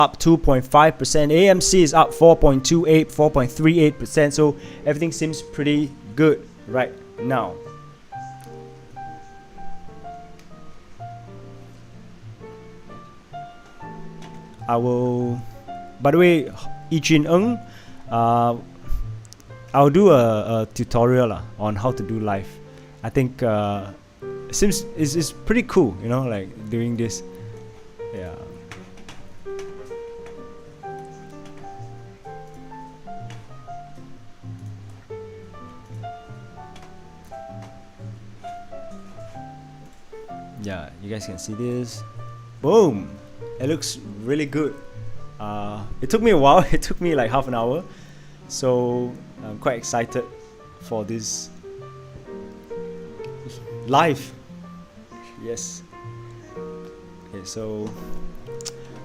up 2.5%. AMC is up 4.28, 4.38%. So everything seems pretty good right now. I will, by the way, Ijin Ng, I'll do a tutorial on how to do live. I think seems it's pretty cool, you know, like doing this. Yeah. Yeah, you guys can see this. Boom! It looks really good. It took me a while. It took me like half an hour. So I'm quite excited for this live. Yes. Okay, so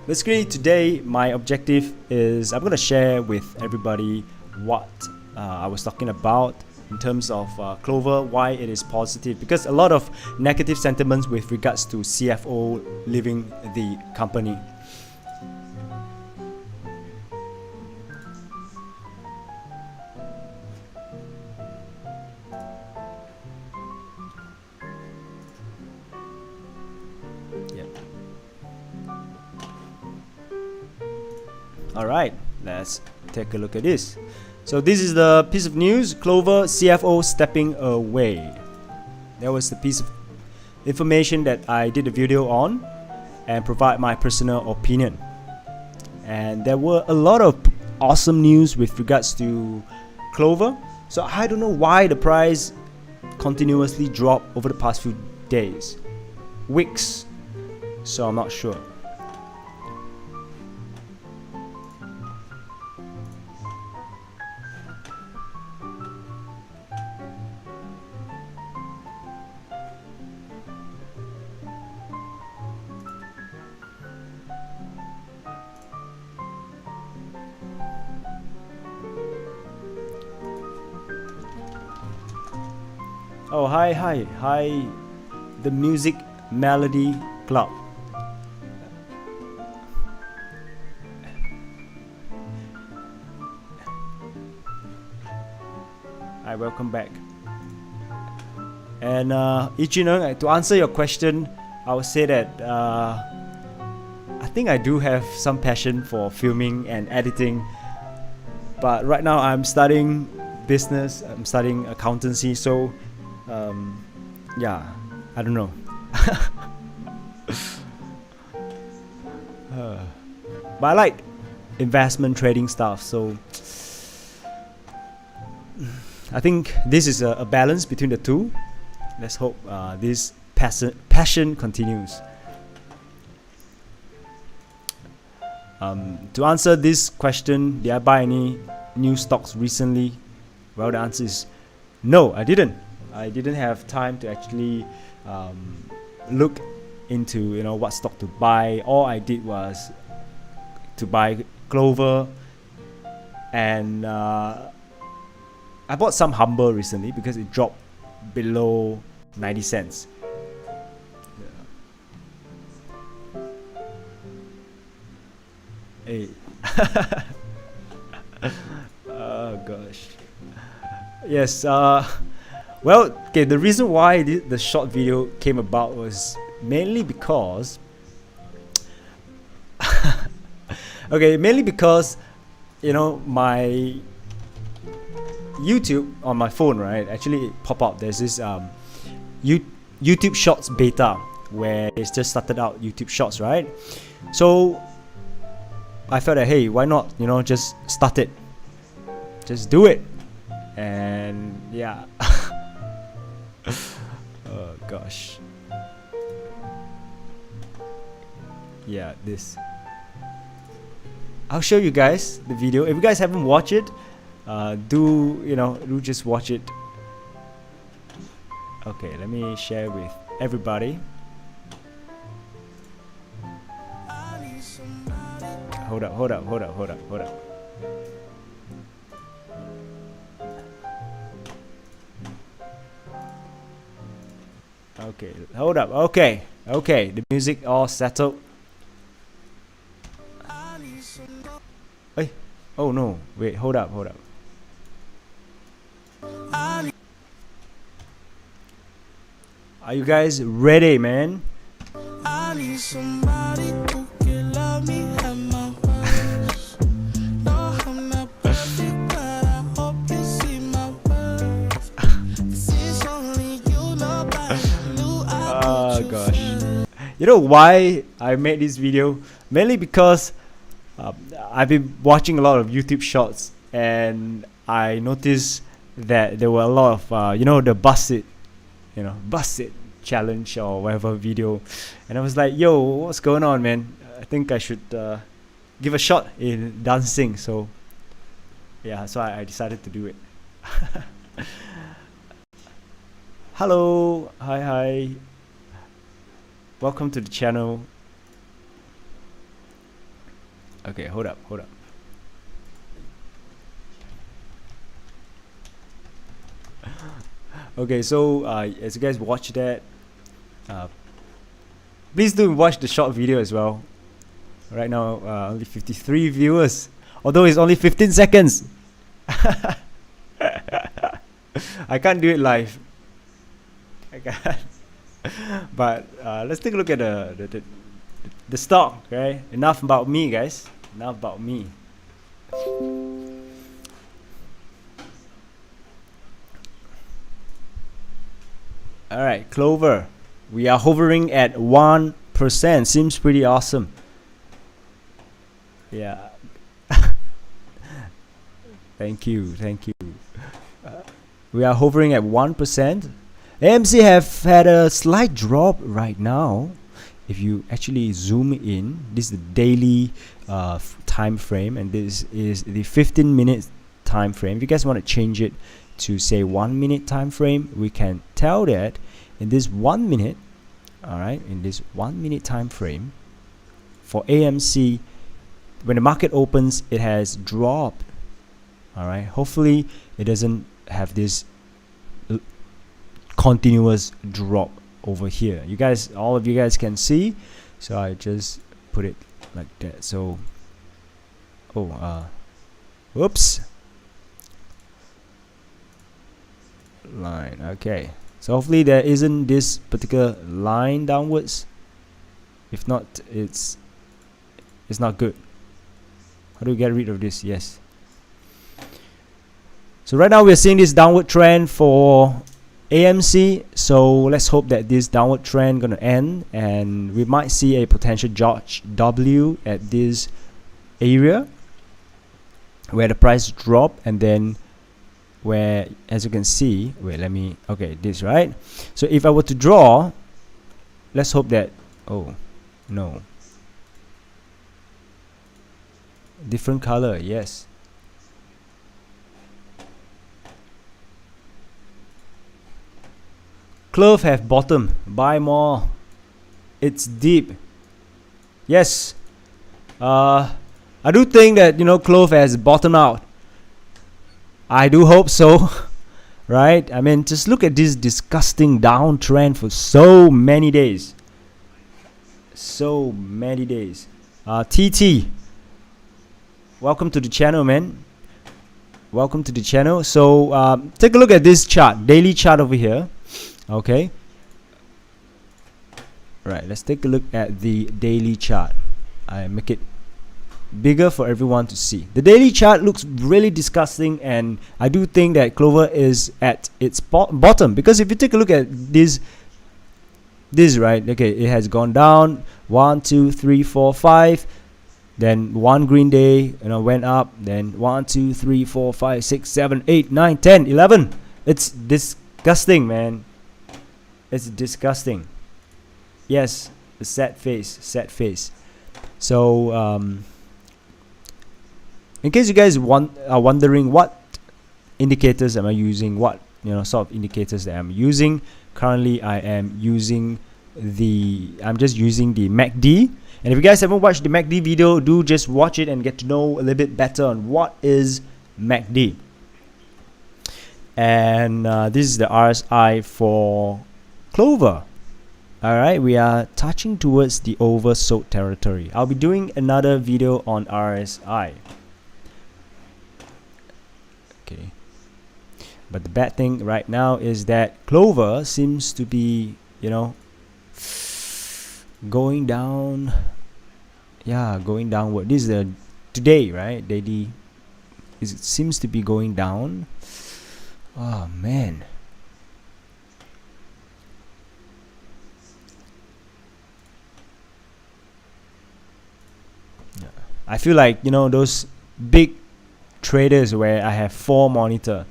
basically today my objective is I'm gonna share with everybody what I was talking about in terms of Clover, why it is positive, because a lot of negative sentiments with regards to CFO leaving the company. Alright, let's take a look at this. So this is the piece of news: Clover CFO stepping away. That was the piece of information that I did a video on and provide my personal opinion. And there were a lot of awesome news with regards to Clover. So I don't know why the price continuously dropped over the past few days, weeks. So I'm not sure. Oh, hi, the Music Melody Club. Hi, welcome back. And Ichinung, to answer your question, I would say that I think I do have some passion for filming and editing, but right now I'm studying business, I'm studying accountancy, so yeah, I don't know. But I like investment trading stuff, so I think this is a balance between the two. Let's hope this passion continues. To answer this question, did I buy any new stocks recently? Well, the answer is no, I didn't. I didn't have time to actually look into what stock to buy. All I did was to buy Clover, and I bought some Humble recently because it dropped below 90 cents. Hey. Oh gosh. Yes. Well, okay. The reason why the short video came about was mainly because, my YouTube on my phone, right? Actually, it pop up. There's this YouTube Shorts beta where it's just started out YouTube Shorts, right? So I felt that, hey, why not? Just start it, just do it, and yeah. Oh gosh. Yeah, this. I'll show you guys the video. If you guys haven't watched it, do just watch it. Okay, let me share with everybody. Hold up. Okay, hold up. Okay, the music all settled. Hey, oh no, wait, hold up. Are you guys ready, man? I need somebody who can love me at my worst. No, I'm not perfect, but I hope you see my worth. This is only you, nobody knew I oh gosh. You know why I made this video? Mainly because I've been watching a lot of YouTube shorts, and I noticed that there were a lot of the busted challenge or whatever video, and I was like, yo, what's going on, man? I think I should give a shot in dancing. So yeah, so I decided to do it. Hello, hi, welcome to the channel. Okay, hold up. Okay, so as you guys watch that, please do watch the short video as well. Right now, only 53 viewers, although it's only 15 seconds. I can't do it live. I can't. But let's take a look at the stock. Okay, enough about me, guys. Enough about me. Alright, Clover. We are hovering at 1%. Seems pretty awesome. Yeah. Thank you. We are hovering at 1%. AMC have had a slight drop right now. If you actually zoom in, this is the daily time frame, and this is the 15-minute time frame. If you guys want to change it to say 1 minute time frame, we can tell that in this 1 minute, alright, in this 1 minute time frame for AMC, when the market opens, it has dropped. Alright, hopefully it doesn't have this continuous drop over here. You guys, all of you guys can see, so I just put it like that. So whoops, line. Okay, so hopefully there isn't this particular line downwards. If not, it's not good. How do we get rid of this? Yes. So right now we're seeing this downward trend for AMC, so let's hope that this downward trend gonna end, and we might see a potential George W at this area where the price drop, and then where, as you can see, wait, let me, okay, this, right? So if I were to draw, let's hope that, oh no, different color, yes. Clov have bottom, buy more, it's deep. Yes, I do think that, Clov has bottomed out. I do hope so. Right, I mean, just look at this disgusting downtrend for so many days. TT, welcome to the channel, man. Welcome to the channel. So take a look at this chart, daily chart over here. Okay, right, let's take a look at the daily chart. I make it bigger for everyone to see. The daily chart looks really disgusting, and I do think that Clover is at its bottom, because if you take a look at this right, okay, it has gone down 1 2 3 4 5, then one green day, went up, then 1 2 3 4 5 6 7 8 9 10 11. It's disgusting, man. It's disgusting. Yes, a sad face. So in case you guys are wondering what indicators am I using, what sort of indicators that I'm using, currently I am using I'm just using the MACD. And if you guys haven't watched the MACD video, do just watch it and get to know a little bit better on what is MACD. And this is the RSI for Clover. Alright, we are touching towards the oversold territory. I'll be doing another video on RSI. Okay. But the bad thing right now is that Clover seems to be, you know, going down. Yeah, going downward. This is the today, right? Daily. It seems to be going down. Oh man. I feel like, you know, those big traders where I have 4 monitor.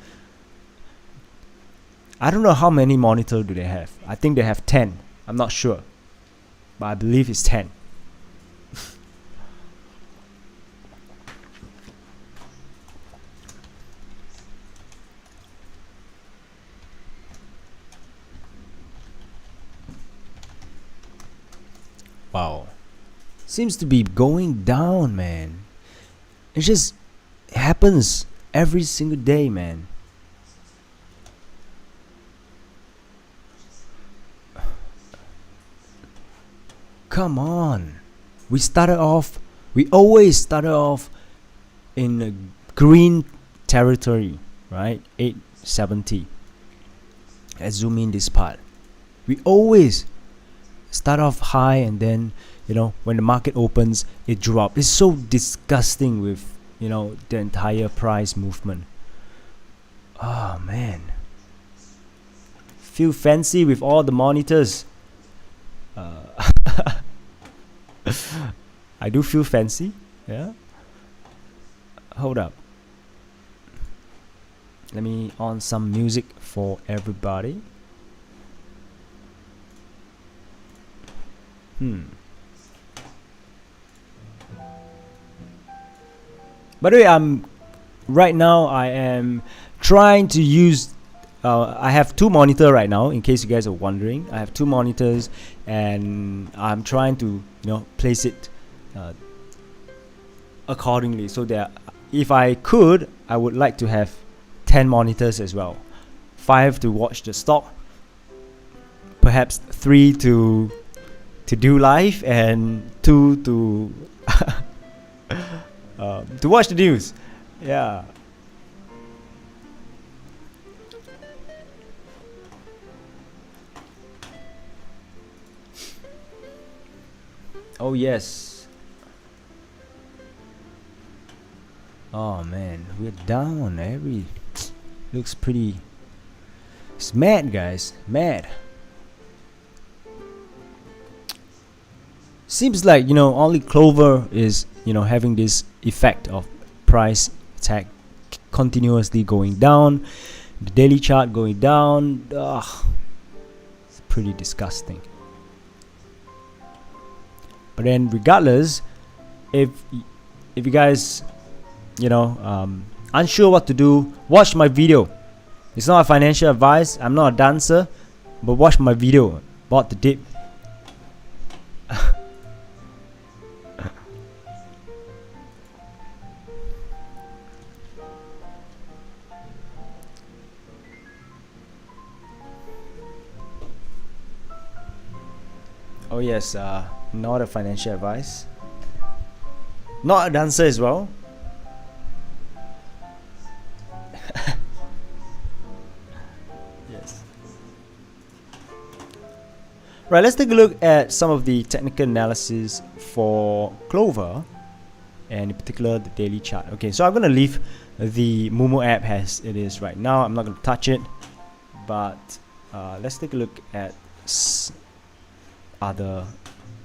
I don't know how many monitor do they have. I think they have 10. I'm not sure, but I believe it's 10. Wow. Seems to be going down, man. It just happens every single day, man. Come on. We always started off in a green territory, right? 870. Let's zoom in this part. We always start off high, and then, you know, when the market opens, it drops. It's so disgusting with, you know, the entire price movement. Oh man, feel fancy with all the monitors. I do feel fancy. Yeah. Hold up. Let me on some music for everybody. By the way, right now I am trying to use I have 2 monitors right now, in case you guys are wondering. I have 2 monitors, and I'm trying to, you know, place it accordingly, so that if I could, I would like to have 10 monitors as well. 5 to watch the stock, perhaps 3 to do live, and 2 to to watch the news. Yeah. Oh yes. Oh man, we're down. Looks pretty. It's mad, guys. Mad. Seems like, you know, only Clover is, you know, having this effect of price tag continuously going down, the daily chart going down. Ugh, it's pretty disgusting. But then, regardless, if you guys, you know, unsure what to do, watch my video. It's not a financial advice. I'm not a dancer, but watch my video about the dip. Oh yes, not a financial advice. Not a dancer as well. Yes. Right, let's take a look at some of the technical analysis for Clover, and in particular the daily chart. Okay, so I'm going to leave the Momo app as it is right now. I'm not going to touch it, but let's take a look at other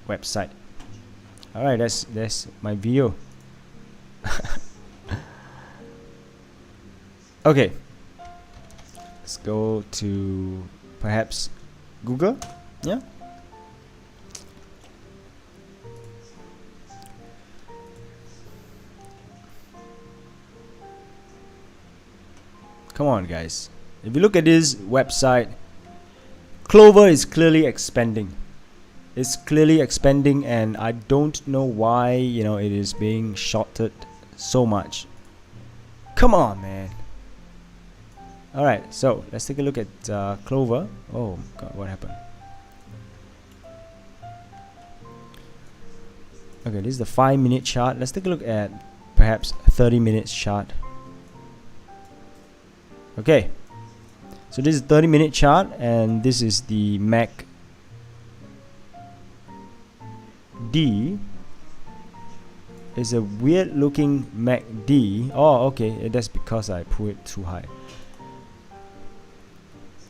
website. Alright, that's my video. Okay, let's go to perhaps Google. Yeah. Come on, guys. If you look at this website, Clover is clearly expanding. It's clearly expanding, and I don't know why, you know, it is being shorted so much. Come on, man. Alright, so let's take a look at Clover. Oh god, what happened? Okay, this is the 5-minute chart. Let's take a look at perhaps 30 minutes chart. Okay, so this is 30-minute chart, and this is the MACD. It's a weird looking MACD. Oh, okay, that's because I put it too high.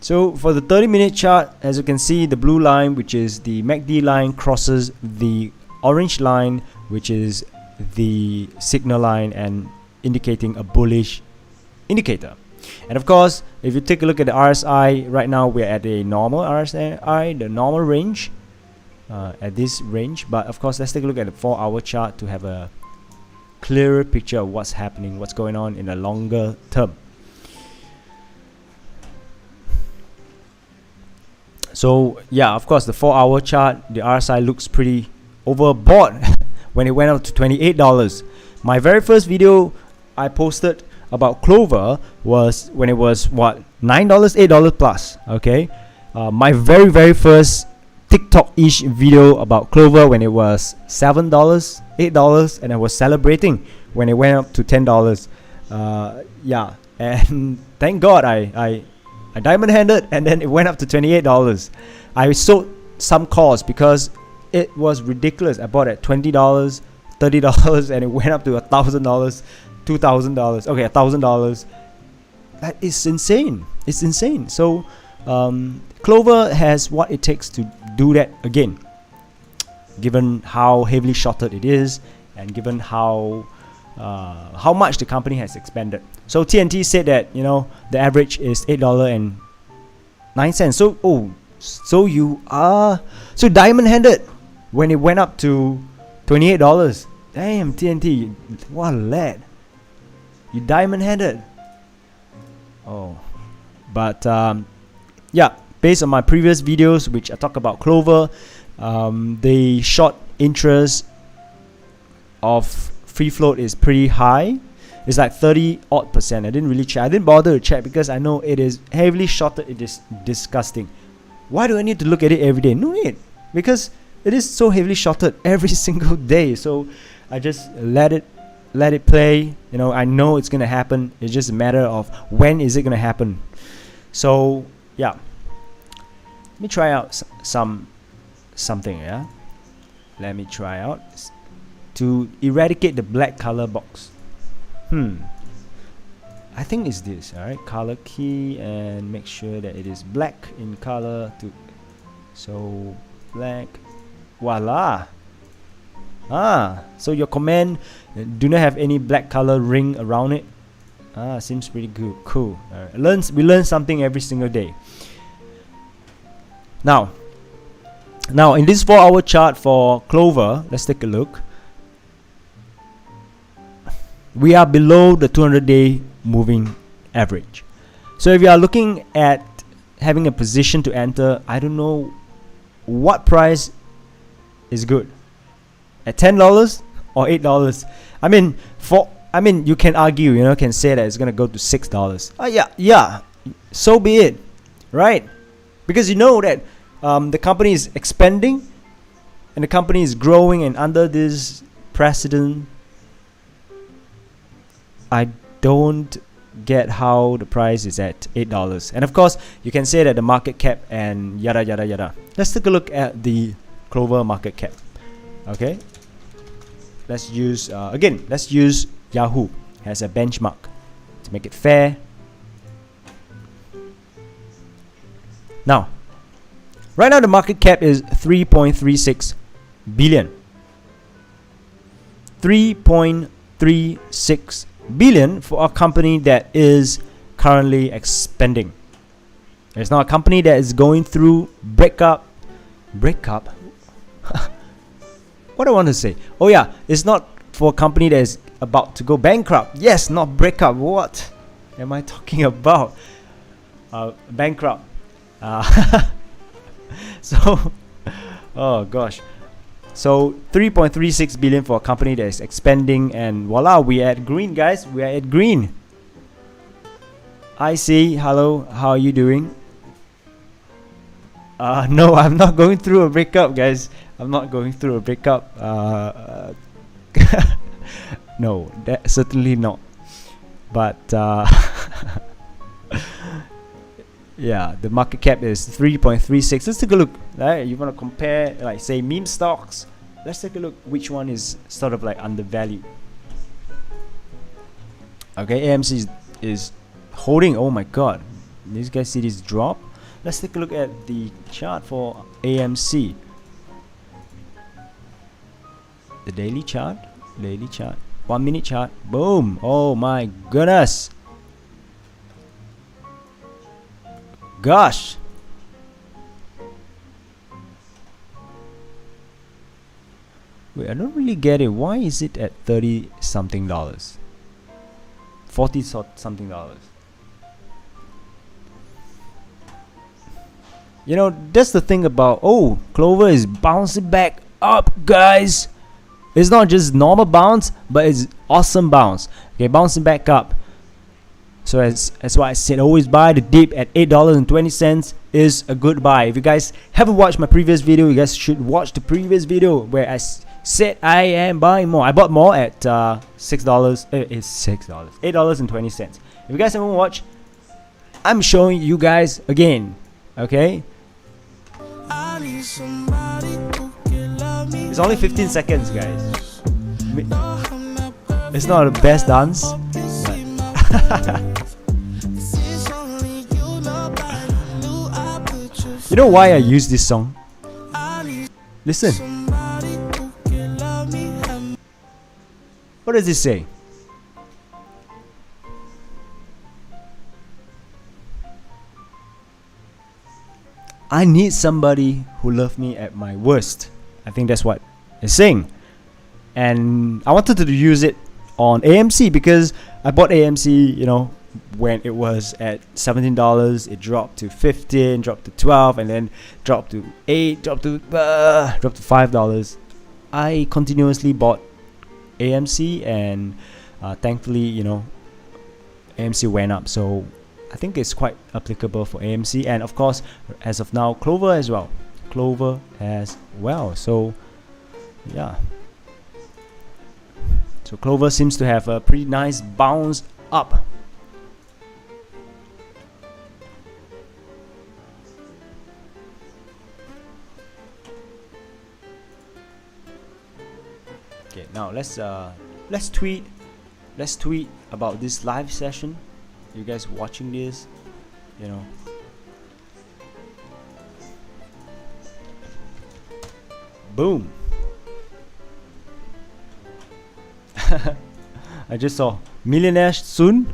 So for the 30-minute chart, as you can see, the blue line, which is the MACD line, crosses the orange line, which is the signal line, and indicating a bullish indicator. And of course, if you take a look at the RSI, right now we're at a normal RSI, the normal range, at this range. But of course, let's take a look at the 4-hour chart to have a clearer picture of what's happening, what's going on in the longer term. So yeah, of course, the 4-hour chart, the RSI looks pretty overbought when it went up to $28. My very first video I posted about Clover was when it was what, $9, $8 plus. Okay, my very first TikTok-ish video about Clover when it was $7, $8, and I was celebrating when it went up to $10. Yeah, and thank God I diamond-handed, and then it went up to $28. I sold some calls because it was ridiculous. I bought at $20, $30, and it went up to $1,000, $2,000. Okay, $1,000. That is insane. It's insane. So Clover has what it takes to do that again, given how heavily shorted it is, and given how much the company has expanded. So TNT said that, you know, the average is $8.09. So you are diamond-handed when it went up to $28. Damn, TNT, what a lad! You diamond-handed. Oh, but yeah, based on my previous videos, which I talk about Clover, the short interest of free float is pretty high. It's like 30-odd%. I didn't really check. I didn't bother to check because I know it is heavily shorted. It is disgusting. Why do I need to look at it every day? No need, because it is so heavily shorted every single day. So I just let it play. You know, I know it's gonna happen. It's just a matter of when is it gonna happen. So yeah, let me try out something. Yeah, let me try out to eradicate the black color box. I think it's this. All right, color key, and make sure that it is black in color too. So black, voila. So your command do not have any black color ring around it. Seems pretty good. Cool. All right. We learn something every single day. Now in this 4-hour chart for Clover, let's take a look. We are below the 200-day moving average. So if you are looking at having a position to enter, I don't know what price is good. At $10 or $8? I mean, you can argue, you know, can say that it's gonna go to $6. Yeah, so be it, right? Because you know that the company is expanding and the company is growing, and under this precedent, I don't get how the price is at $8. And of course, you can say that the market cap and yada yada yada. Let's take a look at the Clover market cap. Okay, let's use Yahoo as a benchmark to make it fair. Now, right now the market cap is 3.36 billion. 3.36 billion for a company that is currently expanding. It's not a company that is going through breakup. What do I want to say? Oh yeah, it's not for a company that is about to go bankrupt. Yes, not breakup. What am I talking about? Bankrupt. So, oh gosh. So 3.36 billion for a company that is expanding, and voila, we are at green, guys. We are at green. I see. Hello, how are you doing? No, I'm not going through a breakup, guys. I'm not going through a breakup. No, that certainly not. But yeah, the market cap is 3.36. Let's take a look. Right, you want to compare, like, say, meme stocks. Let's take a look which one is sort of like undervalued. Okay, AMC is holding. Oh my god, these guys see this drop. Let's take a look at the chart for AMC. The daily chart, 1 minute chart. Boom. Oh my goodness. Gosh. Wait, I don't really get it. Why is it at 30 something dollars? 40 something dollars. You know, that's the thing about, oh, Clover is bouncing back up, guys. It's not just normal bounce, but it's awesome bounce. Okay, bouncing back up. So that's why I said always buy. The dip at $8.20 is a good buy. If you guys haven't watched my previous video, you guys should watch the previous video where I said I am buying more. I bought more at $6. It's $6. $8.20. If you guys haven't watched, I'm showing you guys again. Okay. It's only 15 seconds, guys. It's not the best dance. You know why I use this song? Listen. What does it say? I need somebody who loves me at my worst. I think that's what it's saying. And I wanted to use it on AMC because I bought AMC, you know, when it was at $17. It dropped to 15, dropped to 12, and then dropped to 8, dropped to $5. I continuously bought AMC, and thankfully, you know, AMC went up. So I think it's quite applicable for AMC, and of course, as of now, Clover as well. So yeah. So Clover seems to have a pretty nice bounce up. Okay, now let's tweet about this live session. You guys watching this, you know. Boom. I just saw millionaire soon.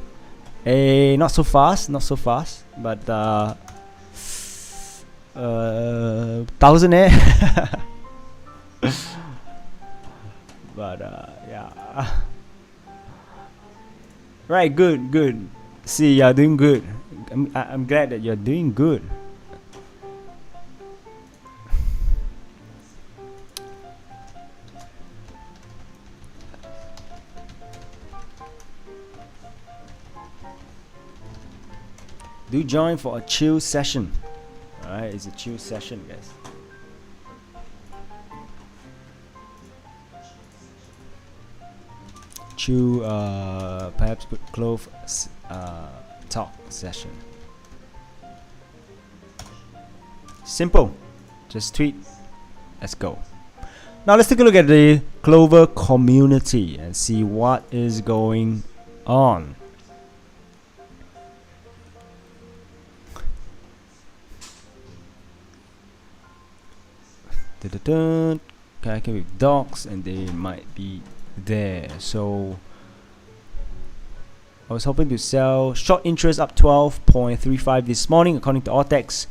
Not so fast, but thousandaire. But yeah. Right, good. See, you're doing good. I'm glad that you're doing good. Do join for a chill session. Alright, it's a chill session, guys. Chill, perhaps put Clov talk session. Simple. Just tweet. Let's go. Now let's take a look at the Clover community and see what is going on. Connecting with dogs, and they might be there. So I was hoping to sell short interest up 12.35 this morning according to Ortex.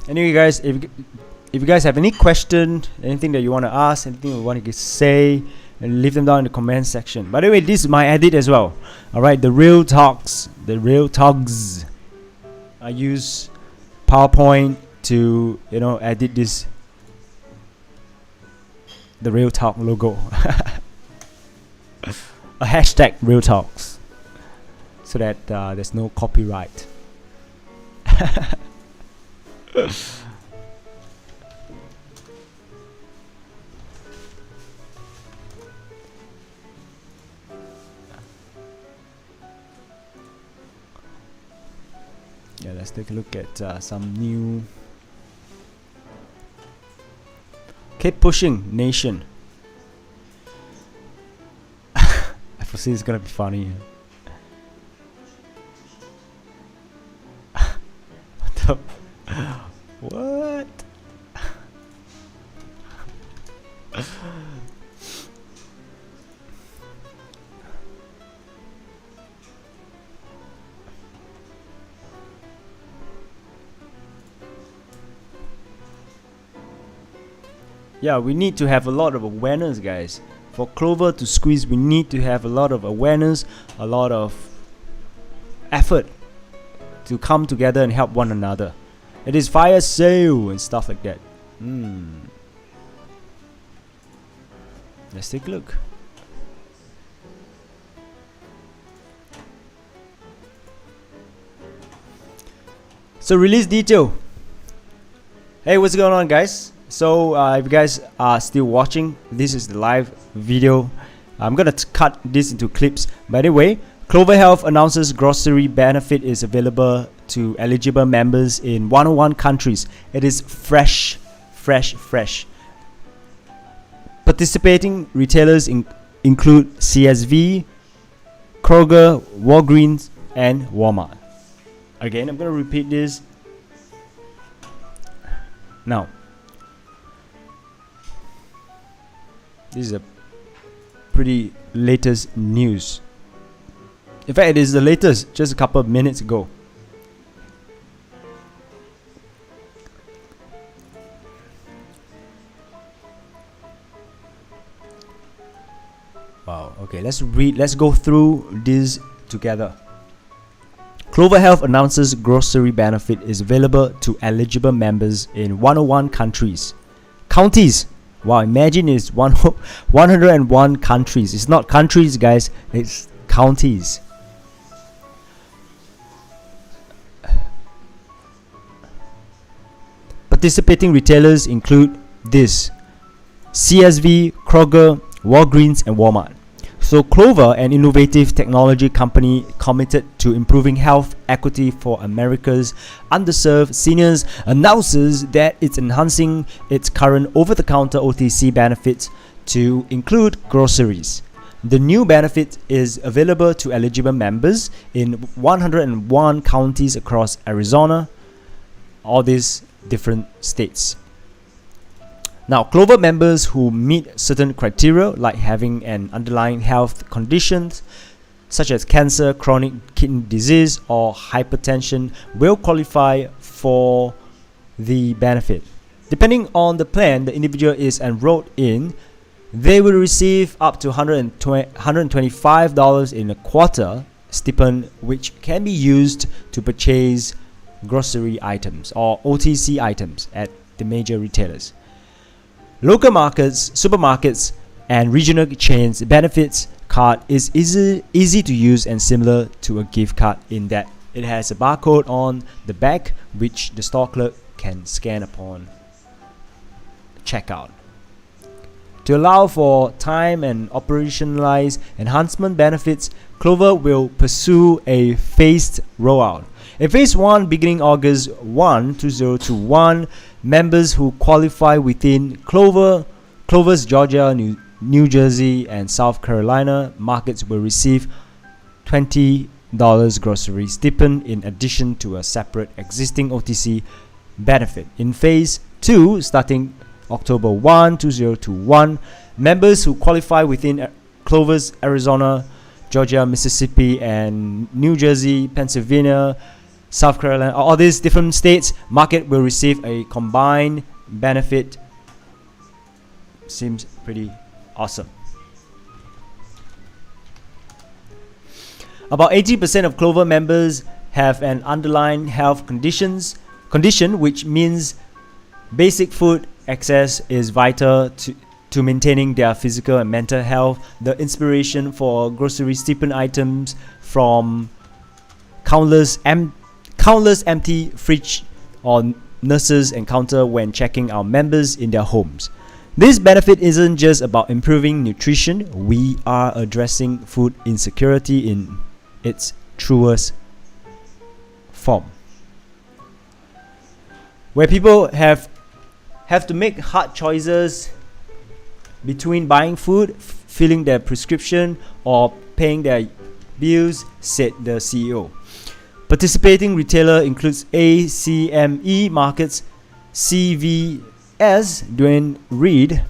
Anyway, guys, if you guys have any question, anything that you want to ask, anything you want to say, and leave them down in the comment section. By the way, this is my edit as well. Alright, the real talks. I use PowerPoint to edit the Real Talk logo. A hashtag Real Talks, so that there's no copyright. Yeah, let's take a look at some new. Keep pushing, nation. I foresee it's gonna be funny. What? Yeah, we need to have a lot of awareness, guys. For Clover to squeeze, we need to have a lot of awareness, a lot of effort to come together and help one another. It is fire sale and stuff like that. Let's take a look. So release detail. Hey, what's going on, guys? So if you guys are still watching, this is the live video. I'm gonna cut this into clips. By the way, Clover Health announces grocery benefit is available to eligible members in 101 countries. It is fresh. Participating retailers include CSV, Kroger, Walgreens, and Walmart. Again, I'm gonna repeat this. Now, this is a pretty latest news. In fact, it is the latest, just a couple of minutes ago. Wow, okay, let's go through this together. Clover Health announces grocery benefit is available to eligible members in 101 countries. Counties. Wow, imagine it's 101 countries. It's not countries, guys, it's counties. Participating retailers include this: CSV, Kroger, Walgreens, and Walmart. So Clover, an innovative technology company committed to improving health equity for America's underserved seniors, announces that it's enhancing its current over-the-counter OTC benefits to include groceries. The new benefit is available to eligible members in 101 counties across Arizona, all these different states. Now, Clover members who meet certain criteria, like having an underlying health condition such as cancer, chronic kidney disease, or hypertension, will qualify for the benefit. Depending on the plan the individual is enrolled in, they will receive up to $125 in a quarter stipend, which can be used to purchase grocery items or OTC items at the major retailers. Local markets, supermarkets, and regional chains benefits card is easy to use and similar to a gift card in that it has a barcode on the back which the store clerk can scan upon checkout. To allow for time and operationalize enhancement benefits, Clover will pursue a phased rollout. In phase 1, beginning August 1, 2021, members who qualify within Clover's Georgia, New Jersey, and South Carolina markets will receive $20 grocery stipend in addition to a separate existing OTC benefit. In phase 2, starting October 1, 2021, members who qualify within Clover's Arizona, Georgia, Mississippi, and New Jersey, Pennsylvania, South Carolina, all these different states market will receive a combined benefit. Seems pretty awesome. About 80% of Clover members have an underlying health conditions. condition, which means basic food access is vital to maintaining their physical and mental health. The inspiration for grocery stipend items from countless empty fridge or nurses encounter when checking our members in their homes. This benefit isn't just about improving nutrition, we are addressing food insecurity in its truest form. Where people have to make hard choices between buying food, filling their prescription, or paying their bills, said the CEO. Participating retailer includes ACME Markets, CVS, Duane Reade,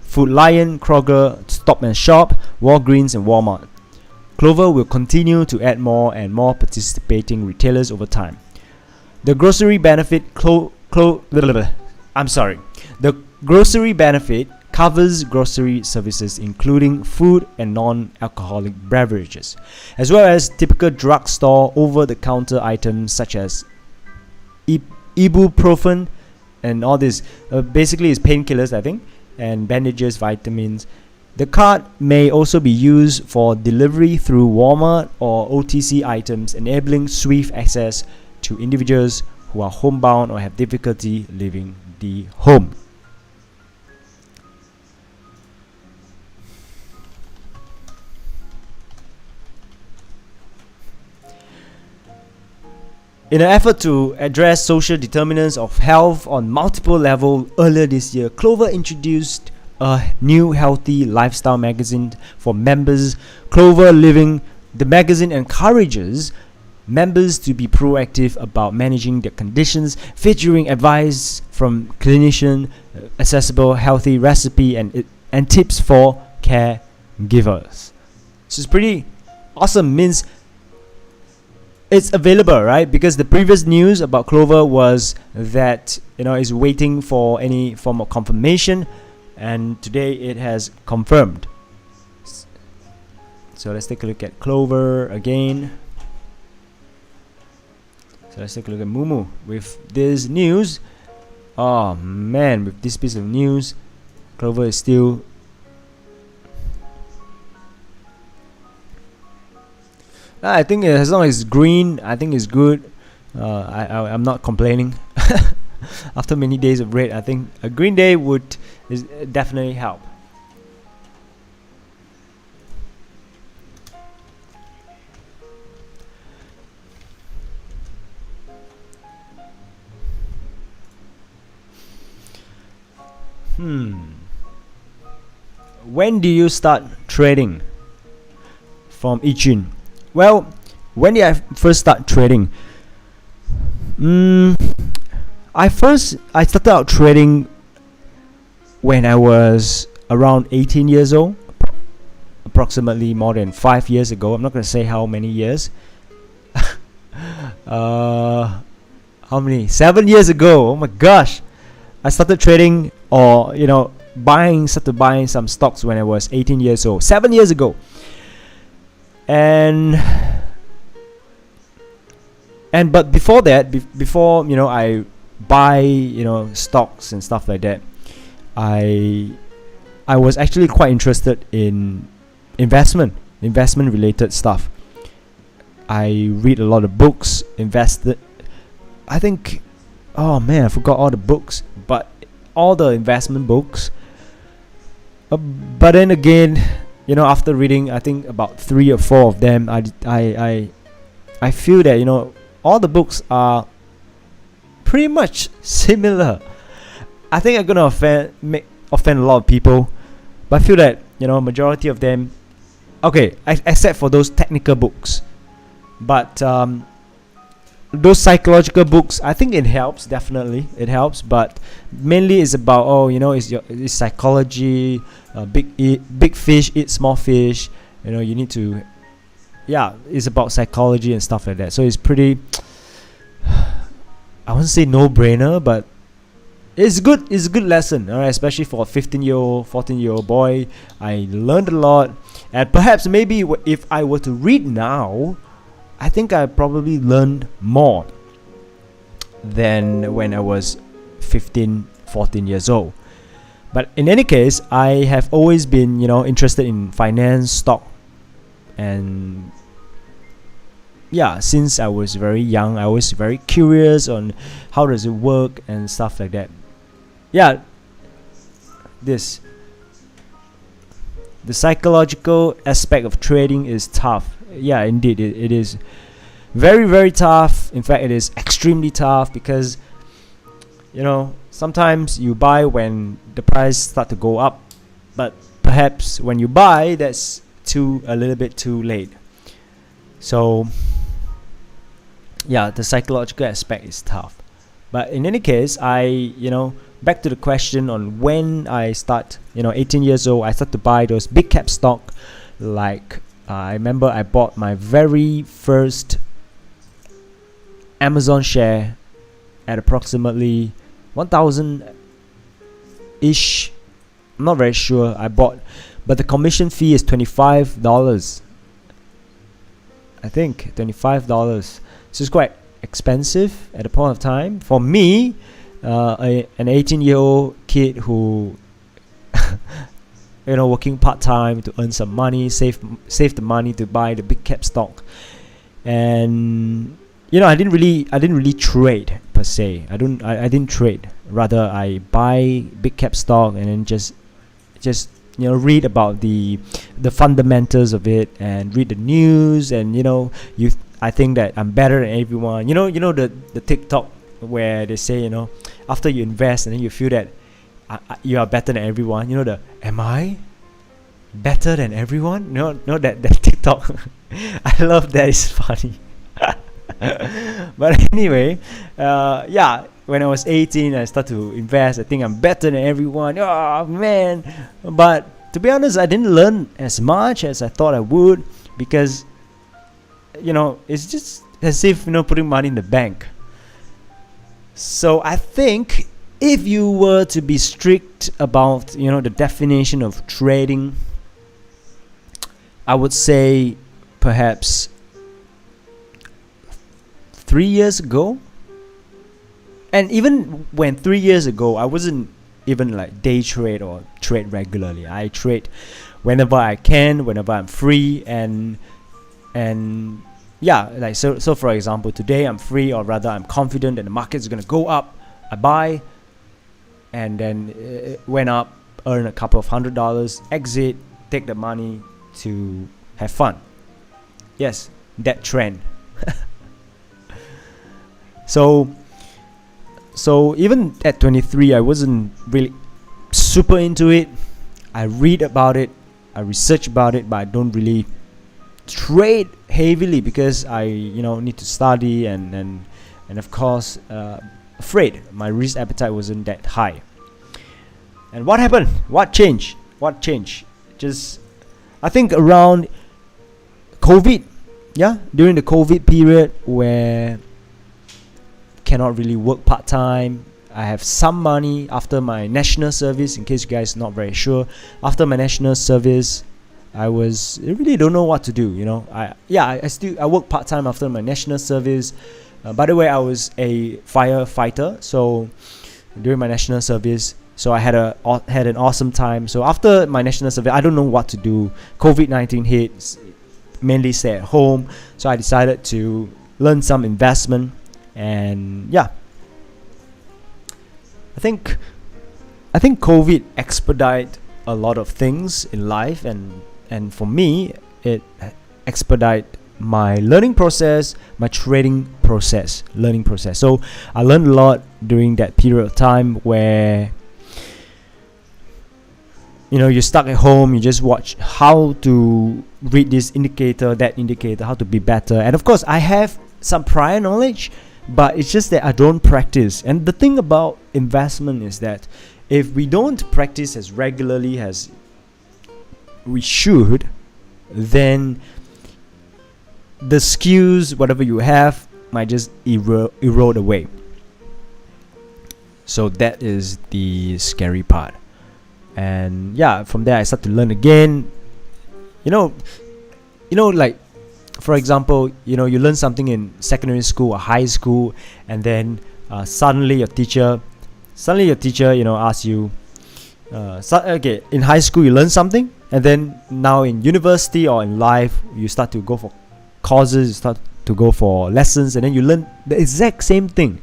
Food Lion, Kroger, Stop and Shop, Walgreens, and Walmart. Clover will continue to add more and more participating retailers over time. The grocery benefit The grocery benefit covers grocery services including food and non-alcoholic beverages, as well as typical drugstore over-the-counter items such as ibuprofen and all this. Basically, it's painkillers, I think, and bandages, vitamins. The card may also be used for delivery through Walmart or OTC items, enabling swift access to individuals who are homebound or have difficulty leaving the home. In an effort to address social determinants of health on multiple levels, earlier this year, Clover introduced a new healthy lifestyle magazine for members, Clover Living. The magazine encourages members to be proactive about managing their conditions, featuring advice from clinician, accessible healthy recipe and tips for caregivers. So it's pretty awesome. Means it's available, right? Because the previous news about Clover was that is waiting for any form of confirmation, and today it has confirmed. So let's take a look at Clover again. So let's take a look at Mumu with this news. Oh man, with this piece of news, Clover is still I think as long as it's green, I think it's good. I'm not complaining. After many days of red, I think a green day would definitely help. When do you start trading? From Ichin. Well, when did I first start trading? I started out trading when I was around 18 years old, approximately more than 5 years ago. I'm not going to say how many years. How many? 7 years ago. Oh my gosh. I started trading or started buying some stocks when I was 18 years old. 7 years ago. But before that, before I buy stocks and stuff like that, I was actually quite interested in investment related stuff. I read a lot of books, invested. I think, oh man, I forgot all the books, but all the investment books. But then again, after reading, I think about 3 or 4 of them, I feel that all the books are pretty much similar. I think I'm gonna offend a lot of people, but I feel that majority of them, okay, except for those technical books, but those psychological books, I think it helps. Definitely, it helps. But mainly it's about it's psychology. Big fish eat small fish. You need to. Yeah, it's about psychology and stuff like that. So it's pretty. I wouldn't say no-brainer, but it's good. It's a good lesson, all right. Especially for a 15-year-old, 14-year-old boy, I learned a lot. And perhaps maybe if I were to read now, I think I probably learned more. than when I was 15, 14 years old. But in any case, I have always been, interested in finance, stock, and yeah, since I was very young, I was very curious on how does it work and stuff like that. Yeah, the psychological aspect of trading is tough. Yeah, indeed, it is very, very tough. In fact, it is extremely tough because sometimes you buy when the price start to go up, but perhaps when you buy, that's a little bit too late. So yeah, the psychological aspect is tough. But in any case, back to the question on when I start, 18 years old, I start to buy those big cap stock. Like I remember I bought my very first Amazon share at approximately 1,000-ish. I'm not very sure. I bought, but the commission fee is $25. I think $25. So it's quite expensive at the point of time for me, an 18-year-old kid who, working part time to earn some money, save the money to buy the big cap stock, and I didn't really trade per se. I didn't trade. Rather, I buy big cap stock and then just read about the fundamentals of it and read the news, and I think that I'm better than everyone. The TikTok where they say, after you invest and then you feel that you are better than everyone. Am I better than everyone? No, that TikTok. I love that. It's funny. But anyway, when I was 18, I started to invest. I think I'm better than everyone. Oh man! But to be honest, I didn't learn as much as I thought I would, because it's just as if putting money in the bank. So I think if you were to be strict about the definition of trading, I would say perhaps 3 years ago. And even when 3 years ago, I wasn't even like day trade or trade regularly. I trade whenever I can, whenever I'm free, and yeah, like so for example, today I'm free, or rather I'm confident that the market is going to go up. I buy, and then it went up, earn a couple of $100, exit, take the money to have fun. Yes, that trend. So even at 23, I wasn't really super into it. I read about it, I research about it, but I don't really trade heavily because I need to study and of course afraid my risk appetite wasn't that high. And what happened? What changed? Just I think around COVID, during the COVID period where cannot really work part-time. I have some money after my national service. In case you guys not very sure, after my national service, I really don't know what to do. I work part-time after my national service. By the way, I was a firefighter, so during my national service, so I had an awesome time. So after my national service, I don't know what to do. COVID-19 hit, mainly stay at home. So I decided to learn some investment. And I think COVID expedite a lot of things in life, and for me it expedite my learning process, my trading process, learning process. So I learned a lot during that period of time where you're stuck at home, you just watch how to read this indicator, that indicator, how to be better. And of course I have some prior knowledge, but it's just that I don't practice. And the thing about investment is that if we don't practice as regularly as we should, then the skills, whatever you have, might just erode away. So that is the scary part. And from there I start to learn again. Like, for example, you learn something in secondary school or high school, and then suddenly your teacher, asks you, okay, in high school you learn something, and then now in university or in life you start to go for courses, you start to go for lessons, and then you learn the exact same thing,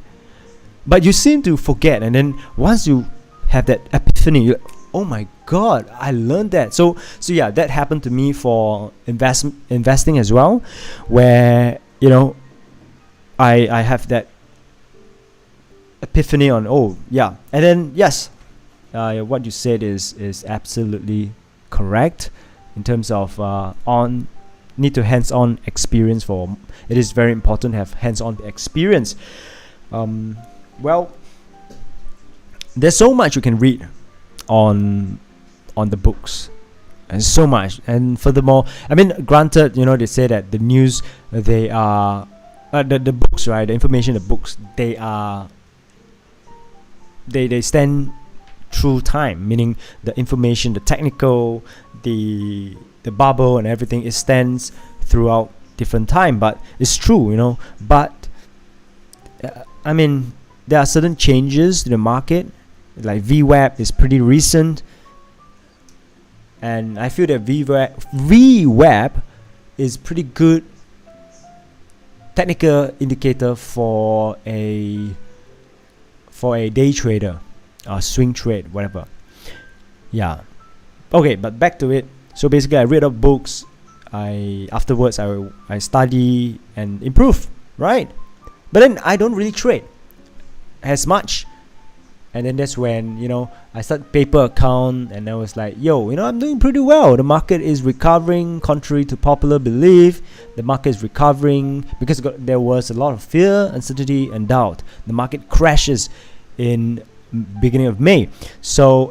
but you seem to forget. And then once you have that epiphany, you're like, oh my god, I learned that. So yeah, that happened to me for investing as well, where I have that epiphany on, oh yeah. And then yes, what you said is absolutely correct in terms of need to hands-on experience. For it is very important to have hands-on experience. Well, there's so much you can read on the books, and so much. And furthermore, I mean, granted, they say that the news, they are the books, right? The information, the books, they stand through time, meaning the information, the technical, the bubble and everything, it stands throughout different time. But it's true, but I mean, there are certain changes to the market, like VWAP is pretty recent, and I feel that VWAP is pretty good technical indicator for a day trader, or swing trade, whatever. Yeah. Okay, but back to it. So basically, I read up books. Afterwards I study and improve, right? But then I don't really trade as much. And then that's when I start paper account, and I was like, yo, I'm doing pretty well. The market is recovering, contrary to popular belief. The market is recovering because there was a lot of fear, uncertainty, and doubt. The market crashes in beginning of May. So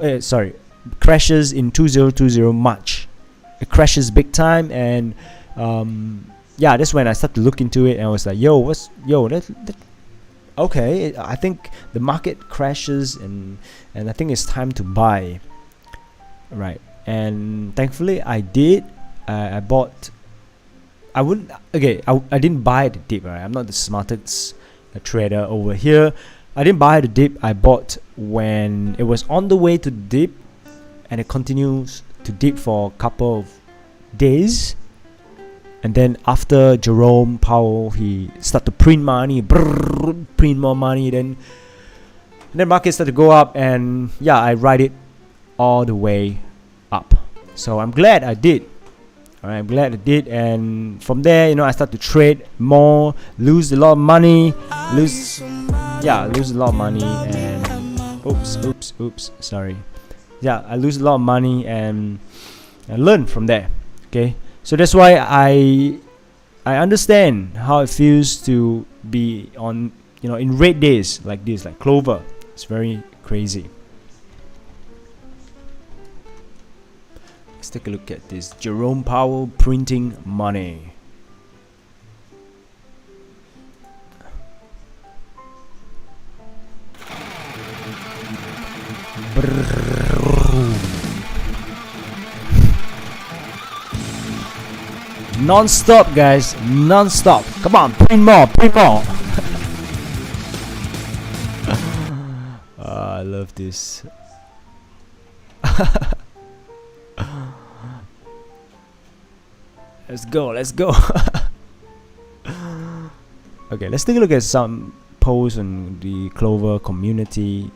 crashes in 2020 March. It crashes big time, and yeah, that's when I started to look into it, and I was like, okay, I think the market crashes, and I think it's time to buy, right? And thankfully I did. I bought. I didn't buy the dip, right? I'm not the smartest trader over here. I didn't buy the dip. I bought when it was on the way to dip, and it continues to dip for a couple of days. And then after Jerome Powell, he started to print money, print more money. Then market started to go up, and yeah, I ride it all the way up. So I'm glad I did. Alright, I'm glad I did. And from there, I start to trade more, lose a lot of money, lose a lot of money, and oops, sorry. Yeah, I lose a lot of money, and I learn from there. Okay. So that's why I understand how it feels to be on, in red days like this, like Clover. It's very crazy. Let's take a look at this. Jerome Powell printing money. Non-stop, guys, non-stop. Come on, print more. I love this. Let's go. Okay, let's take a look at some posts on the Clover community.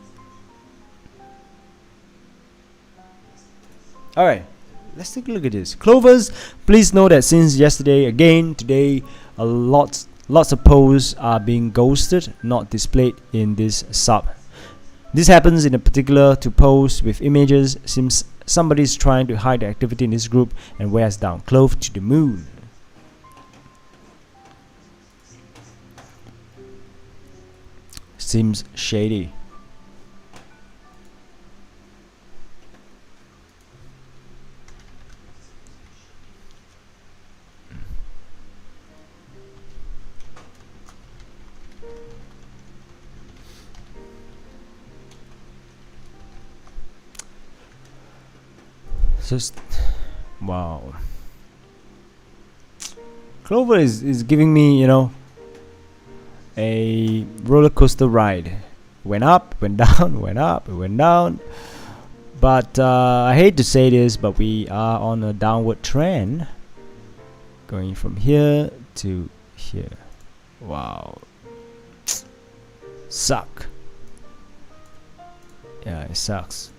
Alright, let's take a look at this. Clovers, please know that since yesterday, again today, lots of posts are being ghosted, not displayed in this sub. This happens in a particular to posts with images. Seems somebody is trying to hide the activity in this group and wears down. Clove to the moon. Seems shady. Just wow. Clover is giving me, a roller coaster ride. Went up, went down, went up, went down. But I hate to say this, but we are on a downward trend, going from here to here. Wow. Suck. Yeah, it sucks.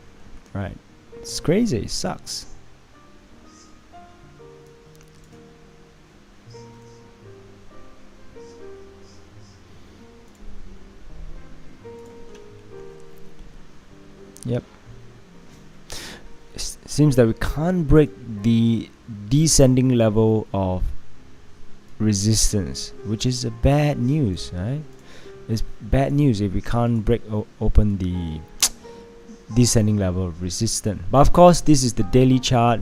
Right. It's crazy. It sucks. Yep. Seems that we can't break the descending level of resistance, which is a bad news, right? It's bad news if we can't break open the descending level of resistance. But of course, this is the daily chart,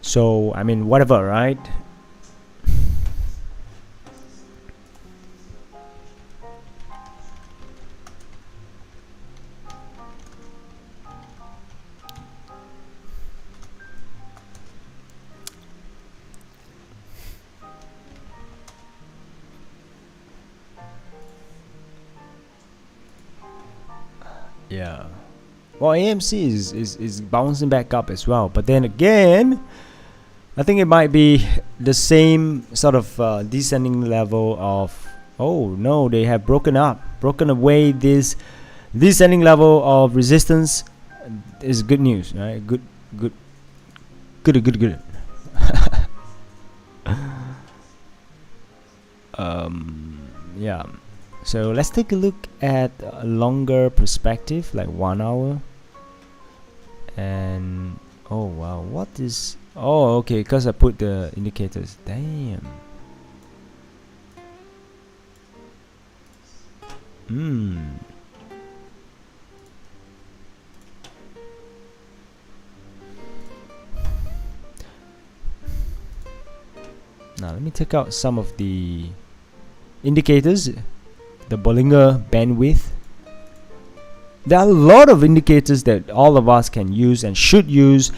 so I mean, whatever, right? Yeah. Well, AMC is bouncing back up as well, but then again, I think it might be the same sort of descending level of. Oh no, they have broken away this descending level of resistance. Is good news, right? Good. Yeah. So let's take a look at a longer perspective, like 1 hour. And oh wow, what is? Oh, okay, because I put the indicators. Damn. Now let me take out some of the indicators. The Bollinger bandwidth. There are a lot of indicators that all of us can use and should use,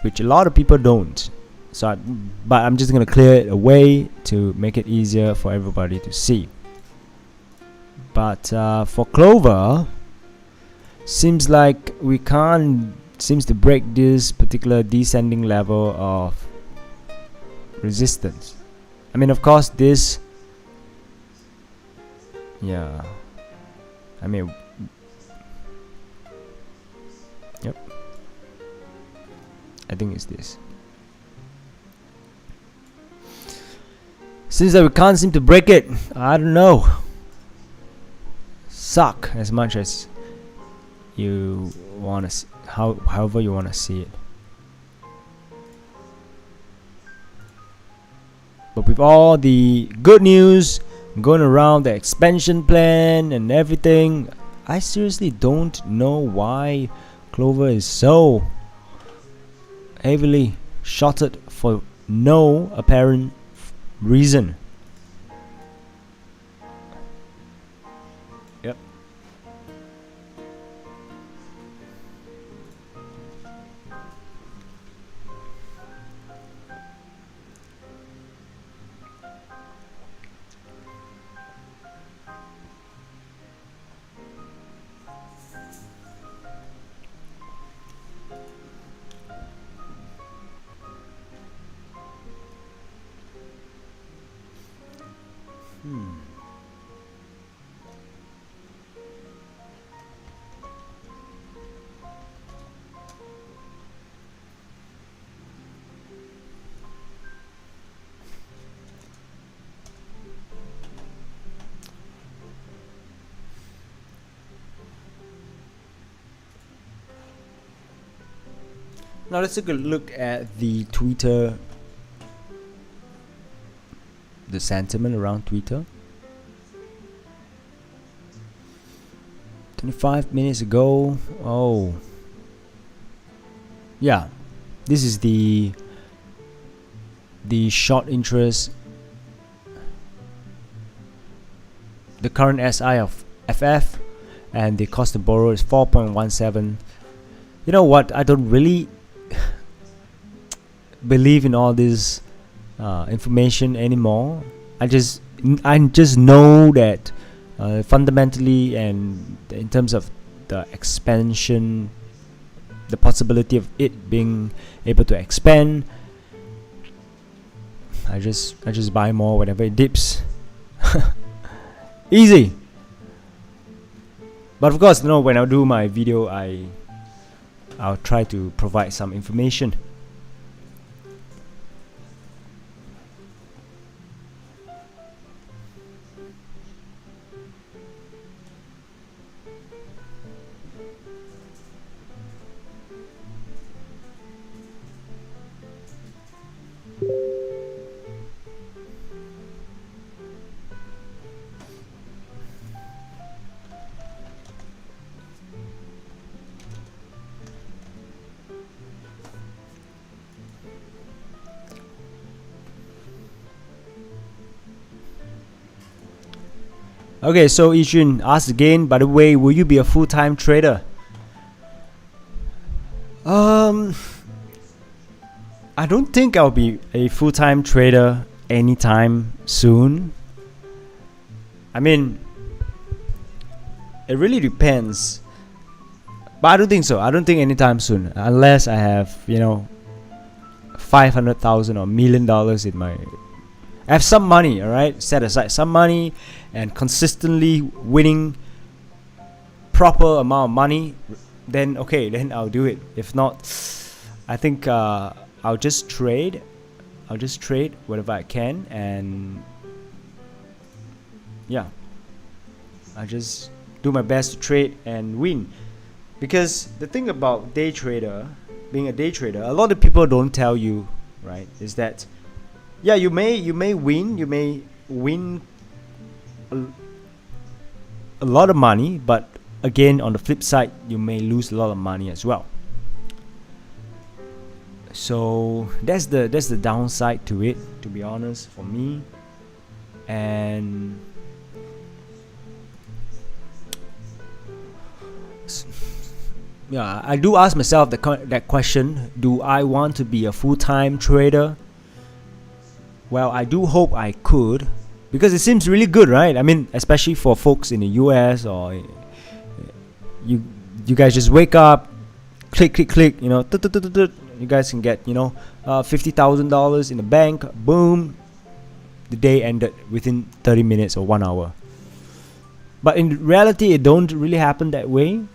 which a lot of people don't. So, but I'm just gonna clear it away to make it easier for everybody to see. But for Clover, seems like we seems to break this particular descending level of resistance. I mean, of course, this. Yeah, I mean, yep, I think it's this. Since that we can't seem to break it, I don't know. Suck as much as you want to, however you want to see it. But with all the good news going around, the expansion plan and everything, I seriously don't know why Clover is so heavily shorted for no apparent reason. Yep. Now let's take a look at the Twitter, the sentiment around Twitter. 25 minutes ago. Oh, yeah, this is the short interest, the current SI of FF, and the cost to borrow is 4.17. You know what? I don't really believe in all this information anymore. I just I just know that fundamentally and in terms of the expansion, the possibility of it being able to expand, I just buy more whenever it dips. Easy. But of course, when I do my video, I'll try to provide some information. Okay, so Yijun asks again, by the way, will you be a full-time trader? I don't think I'll be a full-time trader anytime soon. I mean, it really depends. But I don't think so. I don't think anytime soon. Unless I have, $500,000 or $1 million in my... I have some money, alright? Set aside some money and consistently winning proper amount of money, then okay, then I'll do it. If not, I think I'll just trade. I'll just trade whatever I can, and yeah, I just do my best to trade and win. Because the thing about being a day trader, a lot of people don't tell you, right, is that yeah, you may win a lot of money, but again, on the flip side, you may lose a lot of money as well. So that's the downside to it, to be honest, for me. And yeah, I do ask myself that question: do I want to be a full-time trader? Well, I do hope I could, because it seems really good, right? I mean, especially for folks in the US, or you guys just wake up, click, you guys can get $50,000 in the bank, boom, the day ended within 30 minutes or 1 hour. But in reality, it don't really happen that way.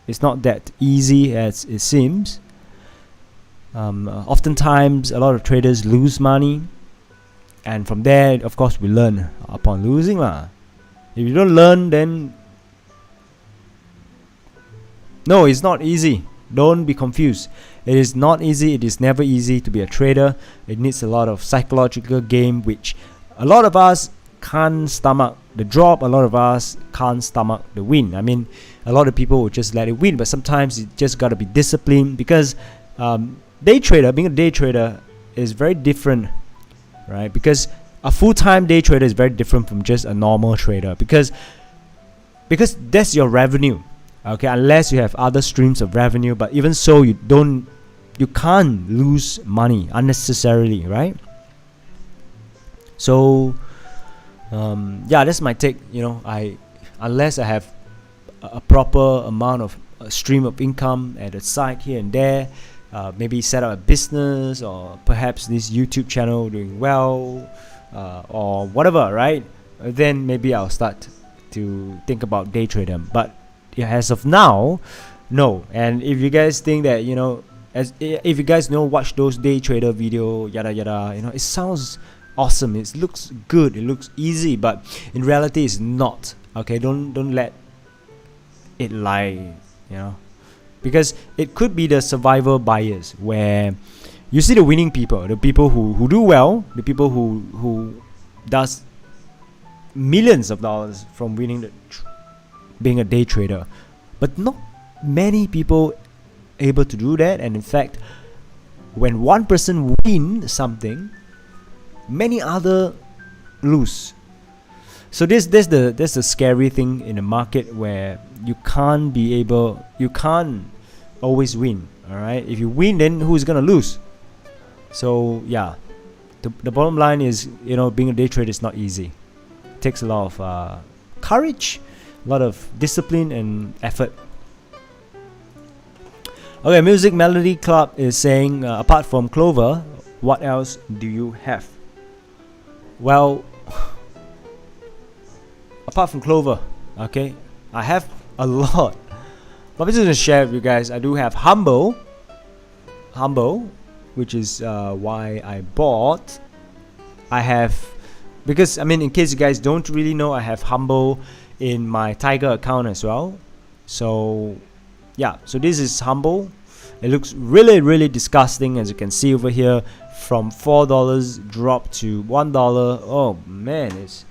It's not that easy as it seems. Oftentimes, a lot of traders lose money. And from there, of course, we learn upon losing lah. If you don't learn, then no, it's not easy. Don't be confused. It is not easy. It is never easy to be a trader. It needs a lot of psychological game, which a lot of us can't stomach the drop. A lot of us can't stomach the win. I mean, a lot of people will just let it win, but sometimes you just gotta be disciplined, because being a day trader is very different. Right, because a full-time day trader is very different from just a normal trader, because that's your revenue. Okay, unless you have other streams of revenue, but even so, you can't lose money unnecessarily, right? So yeah, that's my take. Unless I have a proper amount of stream of income at the side here and there, maybe set up a business, or perhaps this YouTube channel doing well, or whatever, right? Then maybe I'll start to think about day trading. But as of now, no. And if you guys think that if you guys watch those day trader video, yada yada, it sounds awesome, it looks good, it looks easy, but in reality, it's not. Okay, don't let it lie, because it could be the survival bias, where you see the winning people, the people who do well, the people who does millions of dollars from winning being a day trader, but not many people able to do that. And in fact, when one person wins something, many other lose. So that's the scary thing in the market, where you can't always win. All right, if you win, then who's gonna lose? So yeah, the bottom line is, being a day trader is not easy. takes a lot of courage, a lot of discipline and effort. Okay, Music Melody Club is saying, apart from Clover, what else do you have? Well, apart from Clover, okay, I have a lot. But I'm just gonna share with you guys. I do have Humble, which is why I bought. I have, because I mean, in case you guys don't really know, I have Humble in my Tiger account as well. So yeah, so this is Humble. It looks really disgusting, as you can see over here. From $4 dropped to $1. Oh man, it's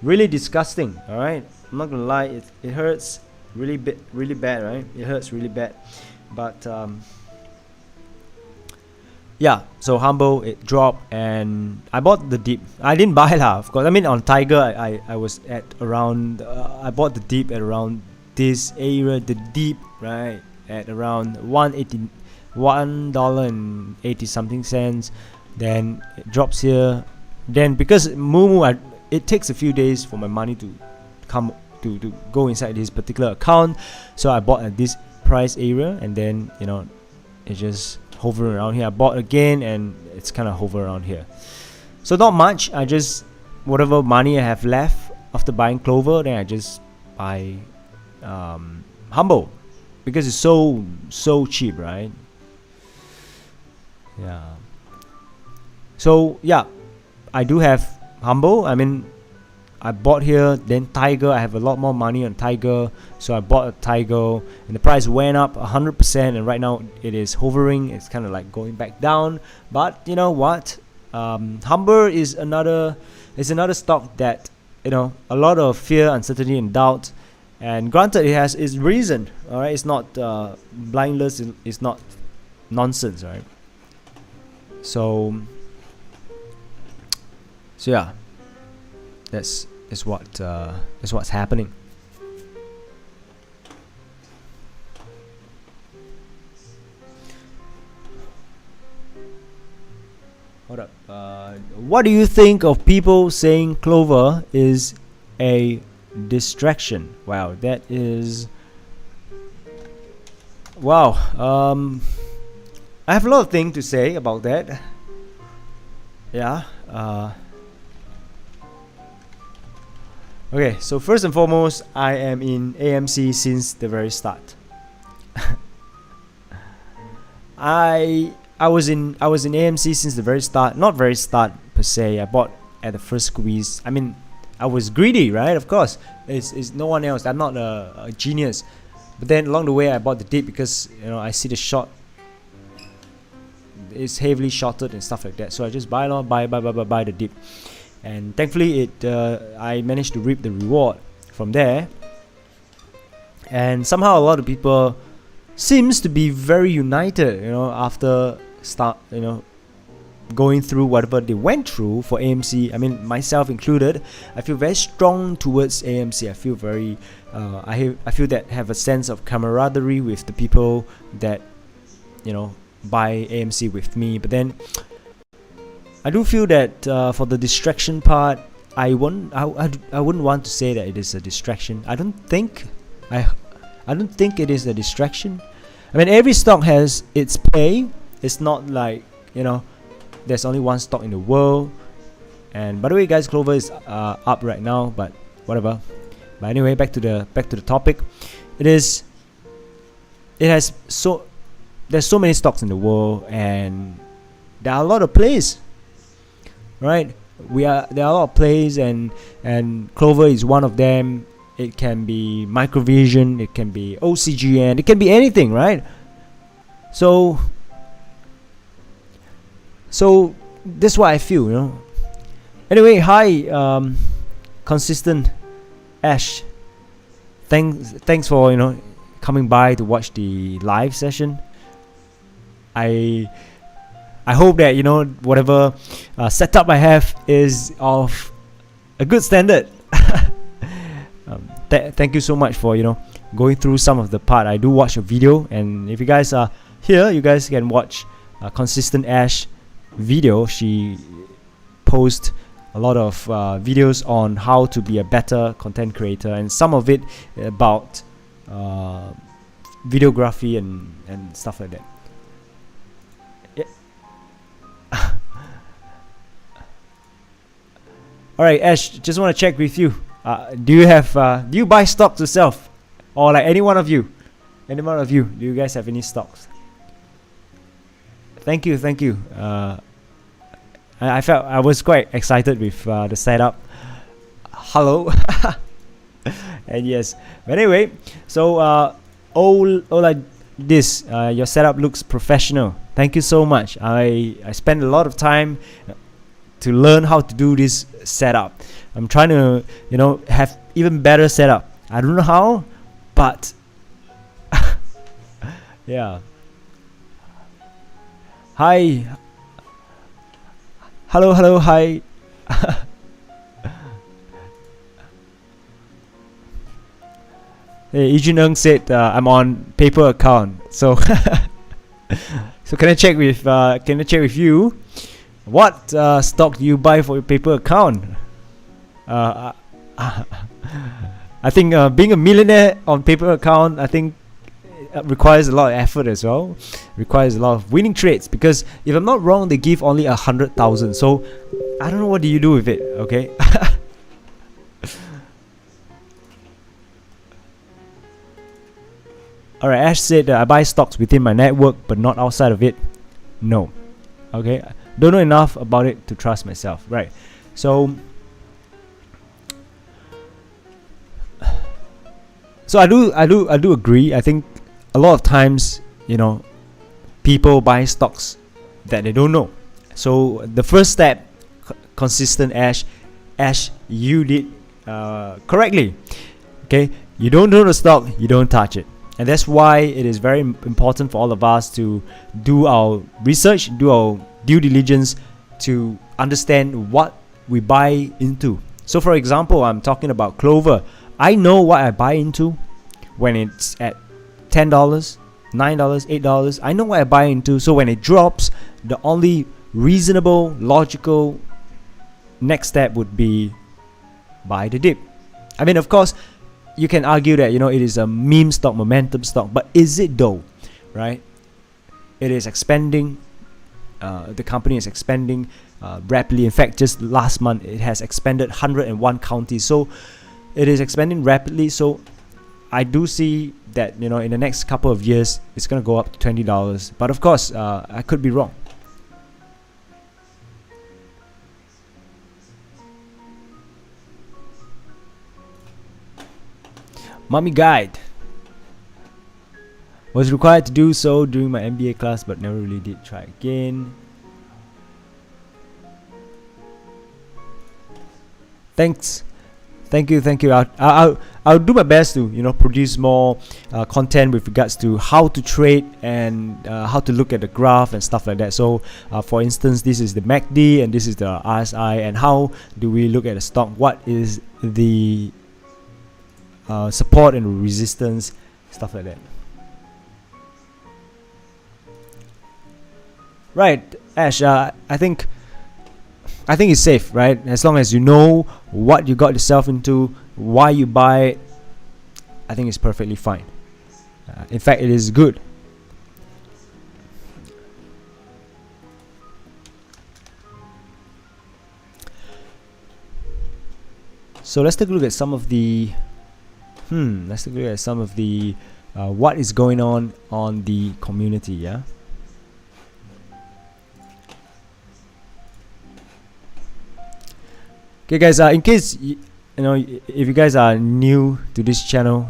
really disgusting. All right, I'm not gonna lie, it hurts really bad, right? It hurts really bad, but yeah. So Humble, it dropped, and I bought the dip. I didn't buy lah, of course. I mean, on Tiger, I was at around. I bought the dip at around this area. The dip, right, at around $1.80 something cents. Then it drops here. Then because Moomoo, it takes a few days for my money to come to go inside this particular account. So I bought at this price area, and then you know, it just hovering around here. I bought again, and it's kind of hover around here. So not much. I just, whatever money I have left after buying Clover, then I just buy Humble, because it's so cheap, right? Yeah. So yeah, I do have Humble. I mean, I bought here, then Tiger. I have a lot more money on Tiger, so I bought a Tiger, and the price went up 100%, and right now it is hovering. It's kind of like going back down. But you know what? Humble is another stock that, you know, a lot of fear, uncertainty, and doubt. And granted, it has its reason. All right, it's not blindless. It's not nonsense, right? So yeah, that's what's happening. Hold up. What do you think of people saying Clover is a distraction? Wow, that is. Wow. I have a lot of things to say about that. Yeah. Okay, so first and foremost, I am in AMC since the very start. I was in AMC since the very start. Not very start per se. I bought at the first squeeze. I mean, I was greedy, right? Of course, it's no one else. I'm not a genius. But then along the way, I bought the dip because, you know, I see the short. It's heavily shorted and stuff like that. So I just buy the dip. And thankfully I managed to reap the reward from there. And somehow a lot of people seems to be very united, you know, after going through whatever they went through for AMC. I mean, myself included, I feel very strong towards AMC. I feel very I feel that have a sense of camaraderie with the people that, you know, buy AMC with me. But then I do feel that for the distraction part, I wouldn't want to say that it is a distraction. I don't think it is a distraction. I mean, every stock has its pay. It's not like, you know, there's only one stock in the world. And by the way, guys, Clover is up right now, but whatever. But anyway, back to the topic. There's so many stocks in the world, and there are a lot of plays, right? There are a lot of plays, and Clover is one of them. It can be Microvision, it can be OCGN, it can be anything, right? So that's what I feel, you know. Anyway, hi, consistent Ash. Thanks for, you know, coming by to watch the live session. I hope that, you know, whatever setup I have is of a good standard. Thank you so much for, you know, going through some of the part. I do watch a video, and if you guys are here, you guys can watch Consistent Ash video. She posts a lot of videos on how to be a better content creator, and some of it about videography and stuff like that. Alright, Ash, just want to check with you. Do you buy stocks yourself? Or like any one of you? Any one of you? Do you guys have any stocks? Thank you. I was quite excited with the setup. Hello. And yes. But anyway, so all like this, your setup looks professional. Thank you so much. I spent a lot of time to learn how to do this setup. I'm trying to, have even better setup. I don't know how, but yeah. Hi. Hello, hi. Hey, Ijun Ng said I'm on paper account. So so can I check with you? What stock do you buy for your paper account? I think being a millionaire on paper account, I think requires a lot of effort as well. Requires a lot of winning trades, because if I'm not wrong, they give only 100,000. So I don't know what do you do with it. Okay. Alright, Ash said I buy stocks within my network but not outside of it. No. Okay. Don't know enough about it to trust myself. Right. So I do agree. I think a lot of times, people buy stocks that they don't know. So the first step, consistent Ash, you did correctly. Okay, you don't know the stock, you don't touch it. And that's why it is very important for all of us to do our research, do our due diligence to understand what we buy into. So for example, I'm talking about Clover. I know what I buy into when it's at $10, $9, $8. I know what I buy into. So when it drops, the only reasonable, logical next step would be buy the dip. I mean, of course, you can argue that it is a meme stock, momentum stock, but is it though? Right? It is expanding. The company is expanding rapidly. In fact, just last month it has expanded 101 counties. So it is expanding rapidly. So I do see that in the next couple of years it's gonna go up to $20. But of course, I could be wrong. Mummy Guide was required to do so during my MBA class, but never really did. Try again. Thanks. Thank you. I'll do my best to produce more content with regards to how to trade and how to look at the graph and stuff like that. So for instance, this is the MACD and this is the RSI, and how do we look at the stock? What is the support and resistance, stuff like that. Right, Ash. I think it's safe, right? As long as you know what you got yourself into, why you buy it, I think it's perfectly fine. In fact, it is good. So let's take a look at some of the what is going on the community. Yeah. Okay, guys. In case if you guys are new to this channel,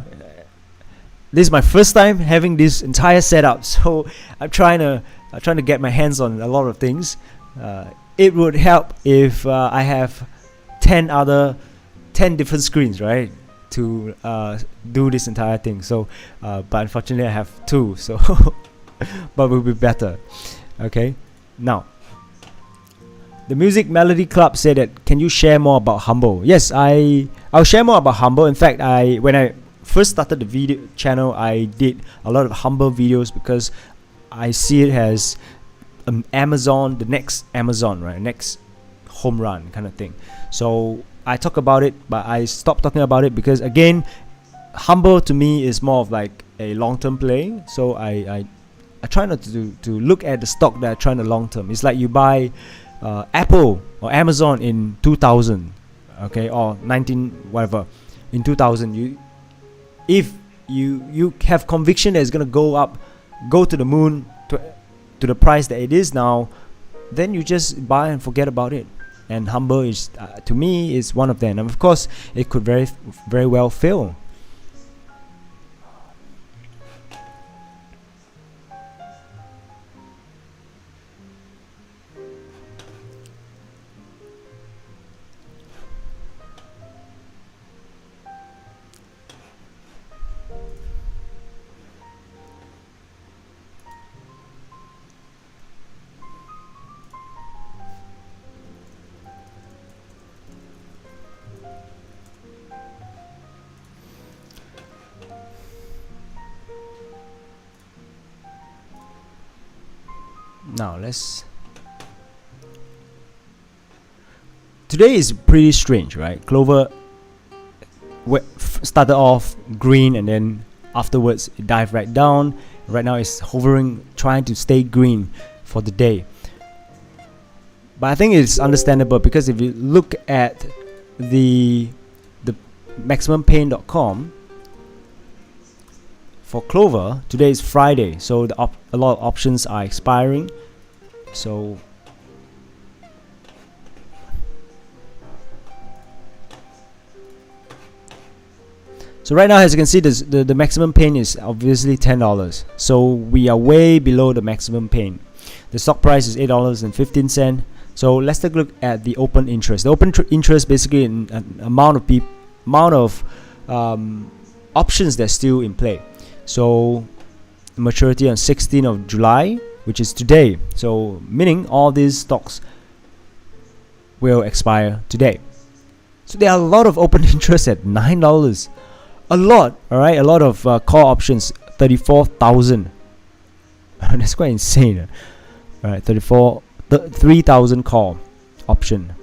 this is my first time having this entire setup. So I'm trying to get my hands on a lot of things. It would help if I have 10 different screens, right, to do this entire thing. So but unfortunately I have 2, so but will be better. Okay, now the Music Melody Club said that, can you share more about Humble? Yes, I'll share more about Humble. In fact, when I first started the video channel, I did a lot of Humble videos because I see it as Amazon, the next Amazon, right? Next home run kind of thing. So I talk about it, but I stopped talking about it because again, Humble to me is more of like a long-term play. So I try not to look at the stock that I try to long-term. It's like you buy Apple or Amazon in 2000, okay, or 19 whatever, in 2000. If you have conviction that it's gonna go up, go to the moon, to the price that it is now, then you just buy and forget about it. And Humble is to me is one of them. And of course, it could very well fail. Now today is pretty strange, right? Clover started off green and then afterwards it dived right down. Right now it's hovering, trying to stay green for the day. But I think it's understandable because if you look at the MaximumPain.com for Clover, today is Friday, so a lot of options are expiring. So right now, as you can see, the maximum pain is obviously $10. So we are way below the maximum pain. The stock price is $8.15. So let's take a look at the open interest. The open interest basically an amount of options that's still in play. So maturity on 16th of July, which is today. So meaning all these stocks will expire today. So there are a lot of open interest at $9. A lot, all right. A lot of call options, 34,000. That's quite insane. All right, 3,000 call option.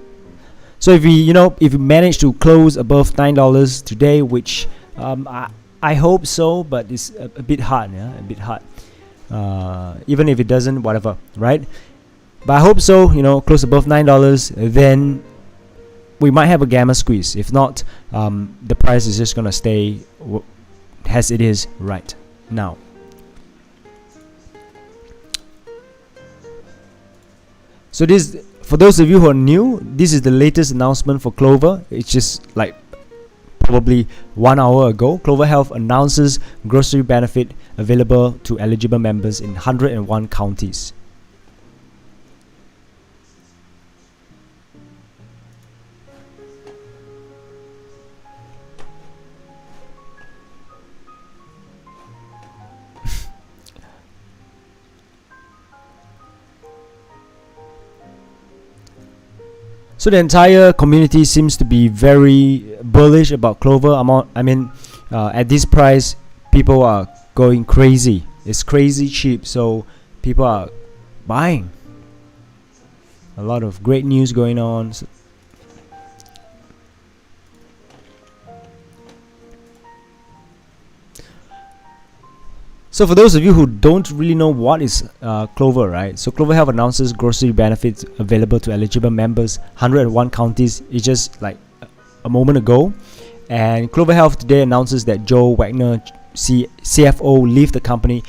So if you manage to close above $9 today, which I hope so, but it's a bit hard, yeah, a bit hard. Even if it doesn't, whatever, right? But I hope so. Close above $9, then we might have a gamma squeeze. If not, the price is just gonna stay as it is right now. So this, for those of you who are new, this is the latest announcement for Clover. It's just like probably 1 hour ago. Clover Health announces grocery benefit available to eligible members in 101 counties. So the entire community seems to be very bullish about Clover. At this price, people are going crazy. It's crazy cheap, so people are buying. A lot of great news going on. So for those of you who don't really know what is Clover, right? So Clover Health announces grocery benefits available to eligible members, 101 counties. It's just like a moment ago. And Clover Health today announces that Joe Wagner, CFO, leave the company.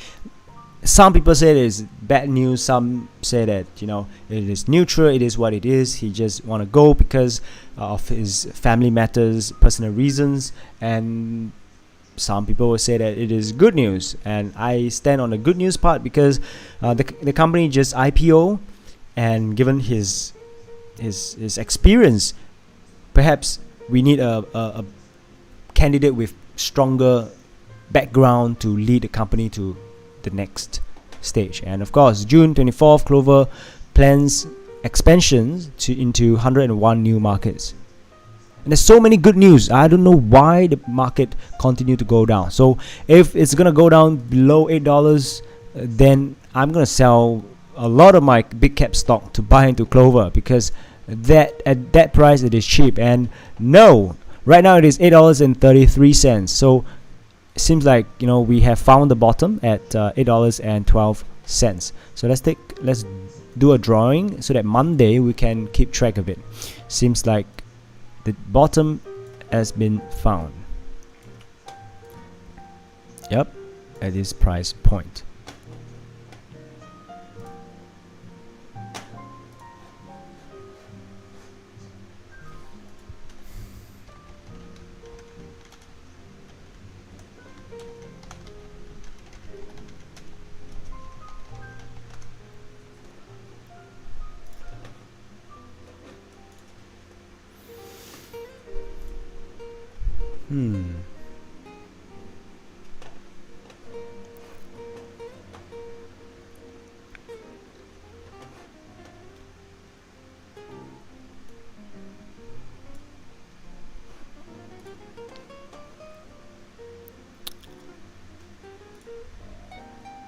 Some people say it is bad news. Some say that it is neutral. It is what it is. He just want to go because of his family matters, personal reasons, and some people will say that it is good news, and I stand on the good news part because the company just IPO, and given his experience, perhaps we need a candidate with stronger background to lead the company to the next stage. And of course, June 24th, Clover plans expansions into 101 new markets. And there's so many good news. I don't know why the market continue to go down. So if it's gonna go down below $8, then I'm gonna sell a lot of my big cap stock to buy into Clover, because that at that price it is cheap. And no, right now it is $8.33. So it seems like, you know, we have found the bottom at $8.12. So let's do a drawing so that Monday we can keep track of it. Seems like the bottom has been found. Yep, at this price point.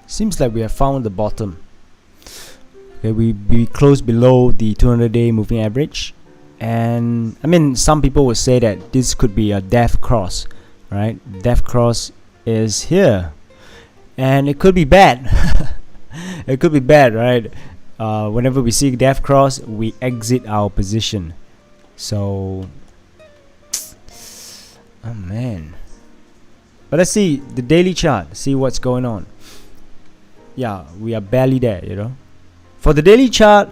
Seems like we have found the bottom. Okay, we closed below the 200-day moving average, and I mean, some people would say that this could be a death cross, right? Death cross is here, and it could be bad. It could be bad, right? Whenever we see death cross, we exit our position. So, oh man. But let's see the daily chart, see what's going on. Yeah, we are barely there, you know. For the daily chart,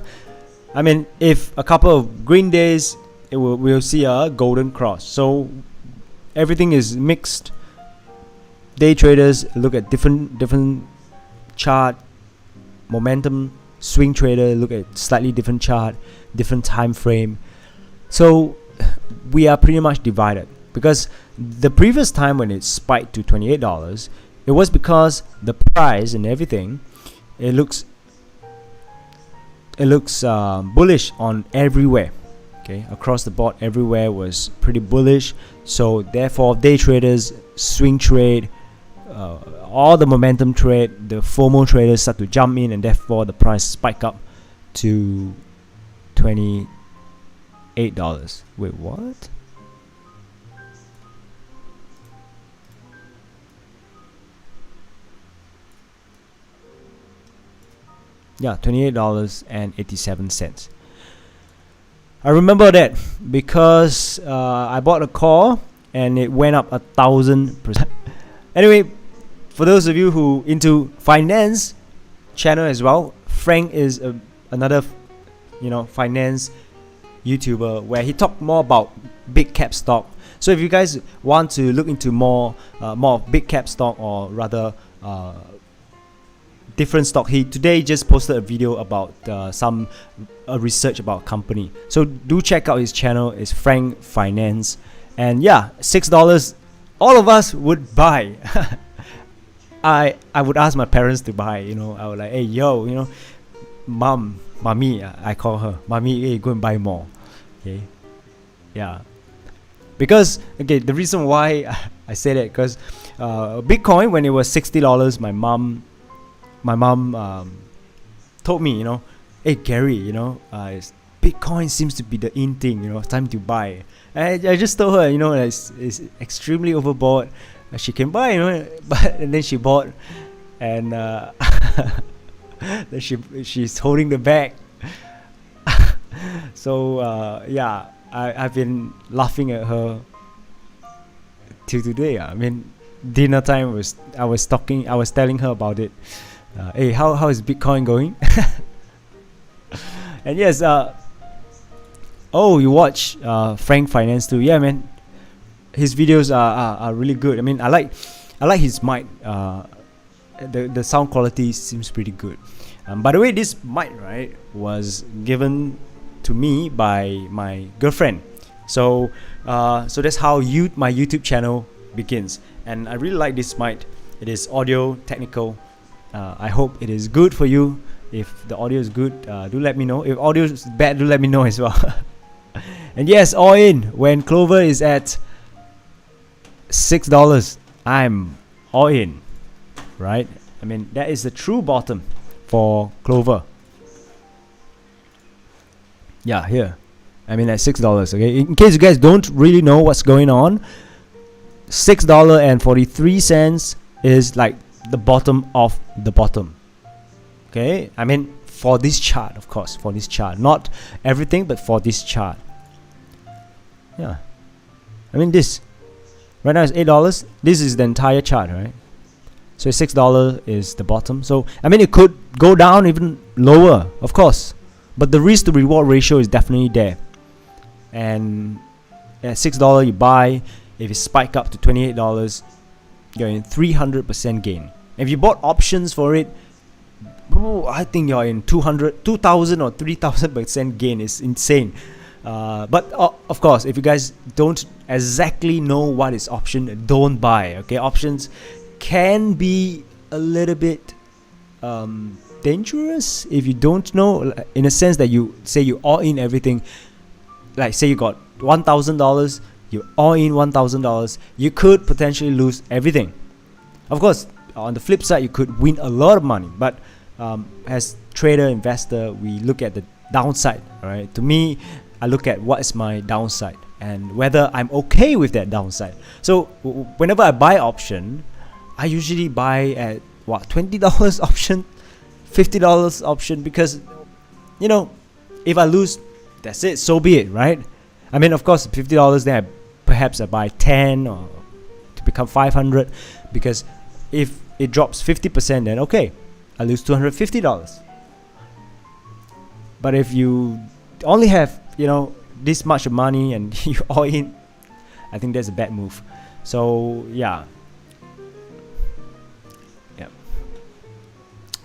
I mean, if a couple of green days, we'll see a golden cross. So everything is mixed. Day traders look at different chart, momentum. Swing trader look at slightly different chart, different time frame. So we are pretty much divided, because the previous time when it spiked to $28, it was because the price and everything, it looks bullish on everywhere. Okay, across the board, everywhere was pretty bullish. So therefore, day traders, swing trade, all the momentum trade, the FOMO traders start to jump in, and therefore the price spike up to $28. Wait, what? Yeah, $28.87. I remember that because I bought a call and it went up 1,000%. Anyway, for those of you who into finance channel as well, Frank is another, you know, finance YouTuber where he talked more about big cap stock. So if you guys want to look into more of big cap stock, or rather different stock, he today just posted a video about some research about company. So do check out his channel. It's Frank Finance. And yeah, $6 all of us would buy. I would ask my parents to buy, you know. I would like, hey yo, you know, mommy, I call her mommy, hey, go and buy more. Okay, yeah, because okay, the reason why I say that, because Bitcoin, when it was $60, my mom told me, you know, hey Gary, you know, Bitcoin seems to be the in thing, you know, time to buy. And I just told her, you know, it's extremely overbought. She can buy, you know, and then she bought, and then she's holding the bag. So yeah, I've been laughing at her till today. I mean, dinner time I was telling her about it. Hey, how is Bitcoin going? And yes, oh, you watch Frank Finance too? Yeah, man, his videos are really good. I mean, I like his mic. The sound quality seems pretty good. By the way, this mic, right, was given to me by my girlfriend. So so that's how my YouTube channel begins. And I really like this mic. It is audio technical. I hope it is good for you. If the audio is good, do let me know. If audio is bad, do let me know as well. And yes, all in, when Clover is at $6, I'm all in, right? I mean, that is the true bottom for Clover. Yeah, here I mean at $6. Okay, in case you guys don't really know what's going on, $6.43 is like the bottom of the bottom. Okay, I mean for this chart, of course, for this chart, not everything, but for this chart. Yeah, I mean this right now is $8. This is the entire chart, right? So $6 is the bottom. So I mean it could go down even lower, of course, but the risk to reward ratio is definitely there. And at $6 you buy, if it spike up to $28, you're in 300% gain. If you bought options for it, I think you're in 2,000 or 3,000% gain. Is insane. But of course, if you guys don't exactly know what is option, don't buy. Okay, options can be a little bit dangerous if you don't know, in a sense that you say you all in everything. Like say you got $1,000, you all in $1,000, you could potentially lose everything. Of course, on the flip side, you could win a lot of money. But as trader, investor, we look at the downside. All right, to me, I look at what is my downside and whether I'm okay with that downside. So whenever I buy option, I usually buy at what, $20 option, $50 option, because you know, if I lose, that's it, so be it, right? I mean, of course, $50, then perhaps I buy 10 or to become 500, because if it drops 50%, then okay, I lose $250. But if you only have, you know, this much of money and you all in, I think that's a bad move. So yeah,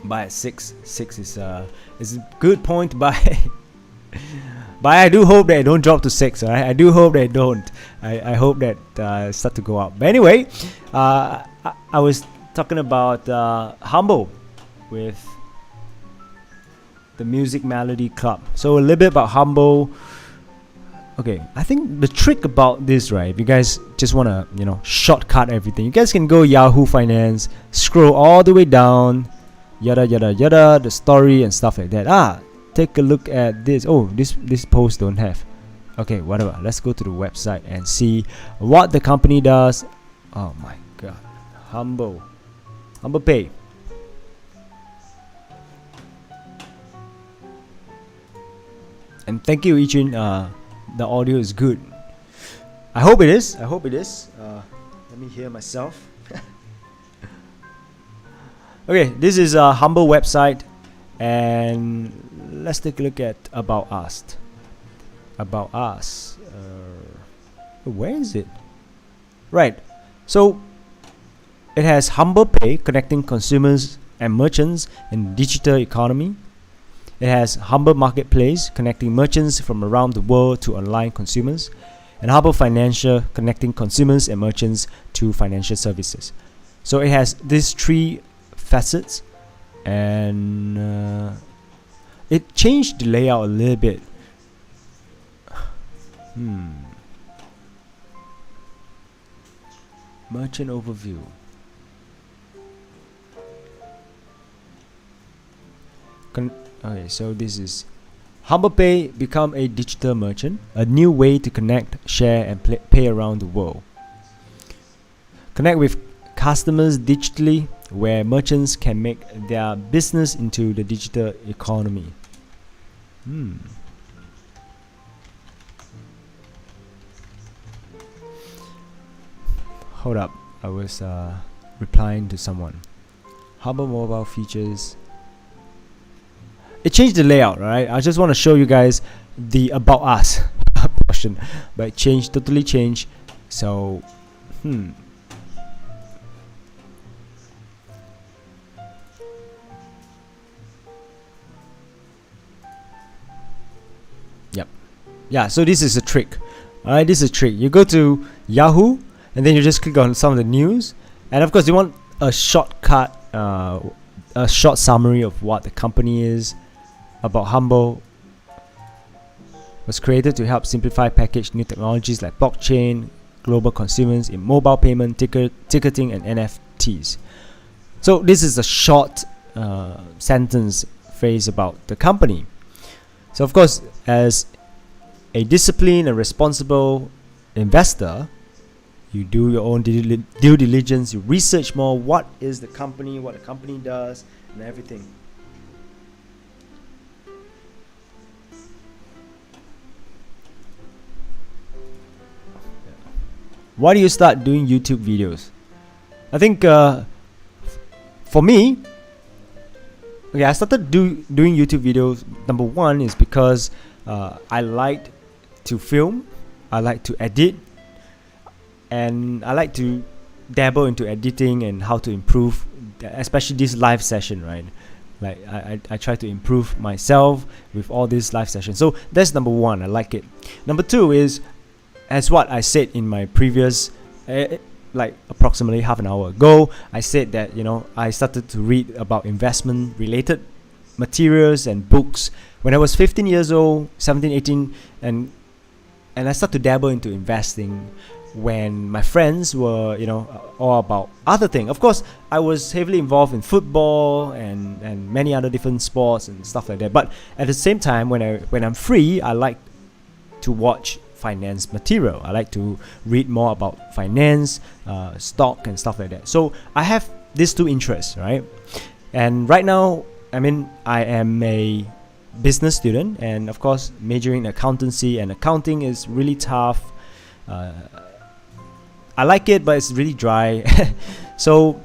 buy at 6 is a good point to buy. But I do hope that it don't drop to 6. Right? I do hope that it don't. I hope that it start to go up. But anyway, I was talking about Humble with the Music Melody Club. So a little bit about Humble. Okay, I think the trick about this, right? If you guys just wanna, you know, shortcut everything, you guys can go Yahoo Finance, scroll all the way down, yada yada yada, the story and stuff like that. Take a look at this. Oh, this post don't have. Okay, whatever. Let's go to the website and see what the company does. Oh my god, Humble Pay. And thank you, Ichin. The audio is good. I hope it is. Let me hear myself. Okay, this is a Humble website, and let's take a look at About Us. About Us. Where is it? Right. So it has Humble Pay, connecting consumers and merchants in digital economy. It has Humble Marketplace, connecting merchants from around the world to online consumers, and Humble Financial, connecting consumers and merchants to financial services. So it has these three facets, and it changed the layout a little bit. Merchant overview. Okay, so this is Humble Pay, become a digital merchant, a new way to connect, share and pay around the world. Connect with customers digitally, where merchants can make their business into the digital economy. Hold up, I was replying to someone. Humble mobile features. It changed the layout, right? I just want to show you guys the About Us portion, but it changed, totally changed. So, Yep. Yeah, so this is a trick. Alright, this is a trick. You go to Yahoo, and then you just click on some of the news, and of course you want a shortcut, a short summary of what the company is. About Humble was created to help simplify package new technologies like blockchain, global consumers in mobile payment, ticketing and NFTs. So this is a short sentence phrase about the company. So of course, as a disciplined and responsible investor, you do your own due diligence, you research more what is the company, what the company does, and everything. Why do you start doing YouTube videos? I think for me, okay, I started doing YouTube videos. Number one is because I like to film, I like to edit, and I like to dabble into editing and how to improve, especially this live session, right? Like I try to improve myself with all these live sessions. So that's number one. I like it. Number two is, as what I said in my previous, like approximately half an hour ago, I said that, you know, I started to read about investment related materials and books when I was 15 years old, 17, 18, and I started to dabble into investing when my friends were, you know, all about other things. Of course, I was heavily involved in football and many other different sports and stuff like that. But at the same time, when I'm free, I like to watch finance material. I like to read more about finance, stock and stuff like that. So I have these two interests, right? And right now, I mean, I am a business student, and of course majoring in accountancy, and accounting is really tough. I like it, but it's really dry. so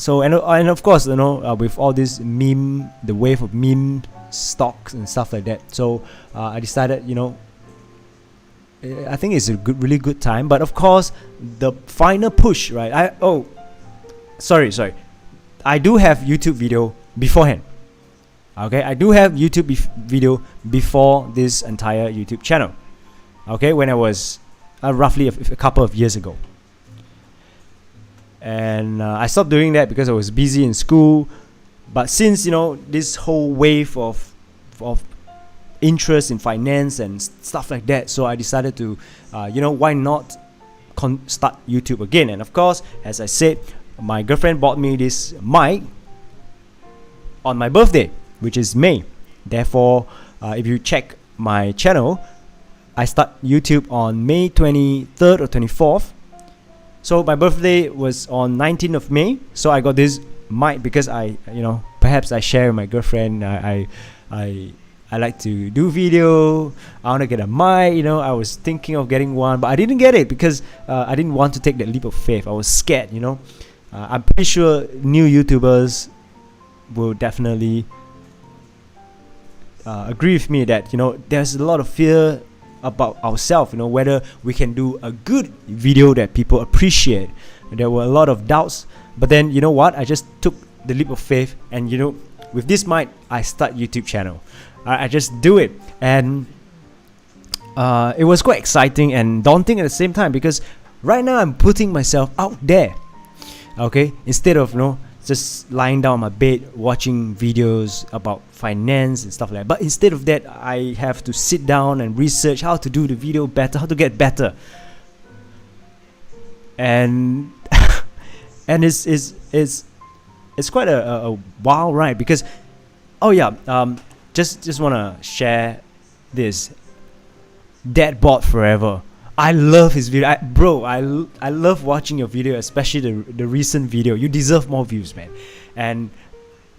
and of course, you know, with all this the wave of meme stocks and stuff like that. So I decided, you know, I think it's a really good time. But of course, the final push, right? Sorry. I do have YouTube video beforehand. Okay, I do have YouTube video before this entire YouTube channel. Okay, when I was roughly a couple of years ago. And I stopped doing that because I was busy in school. But since, you know, this whole wave of interest in finance and stuff like that, so I decided to, you know, why not start YouTube again? And of course, as I said, my girlfriend bought me this mic on my birthday, which is May. Therefore, if you check my channel, I start YouTube on May 23rd or 24th. So my birthday was on 19th of May. So I got this mic because I, you know, perhaps I share with my girlfriend. I like to do video. I want to get a mic, you know. I was thinking of getting one, but I didn't get it because I didn't want to take that leap of faith. I was scared, you know. I'm pretty sure new YouTubers will definitely agree with me that, you know, there's a lot of fear about ourselves, you know, whether we can do a good video that people appreciate. There were a lot of doubts, but then, you know what, I just took the leap of faith, and, you know, with this mic I start YouTube channel. I just do it, and it was quite exciting and daunting at the same time, because right now I'm putting myself out there. Okay, instead of, you know, just lying down on my bed watching videos about finance and stuff like that. But instead of that, I have to sit down and research how to do the video better, how to get better. And and it's quite a wild ride, because just want to share this. Dad bought forever. I love his video. I love watching your video, especially the recent video. You deserve more views, man. And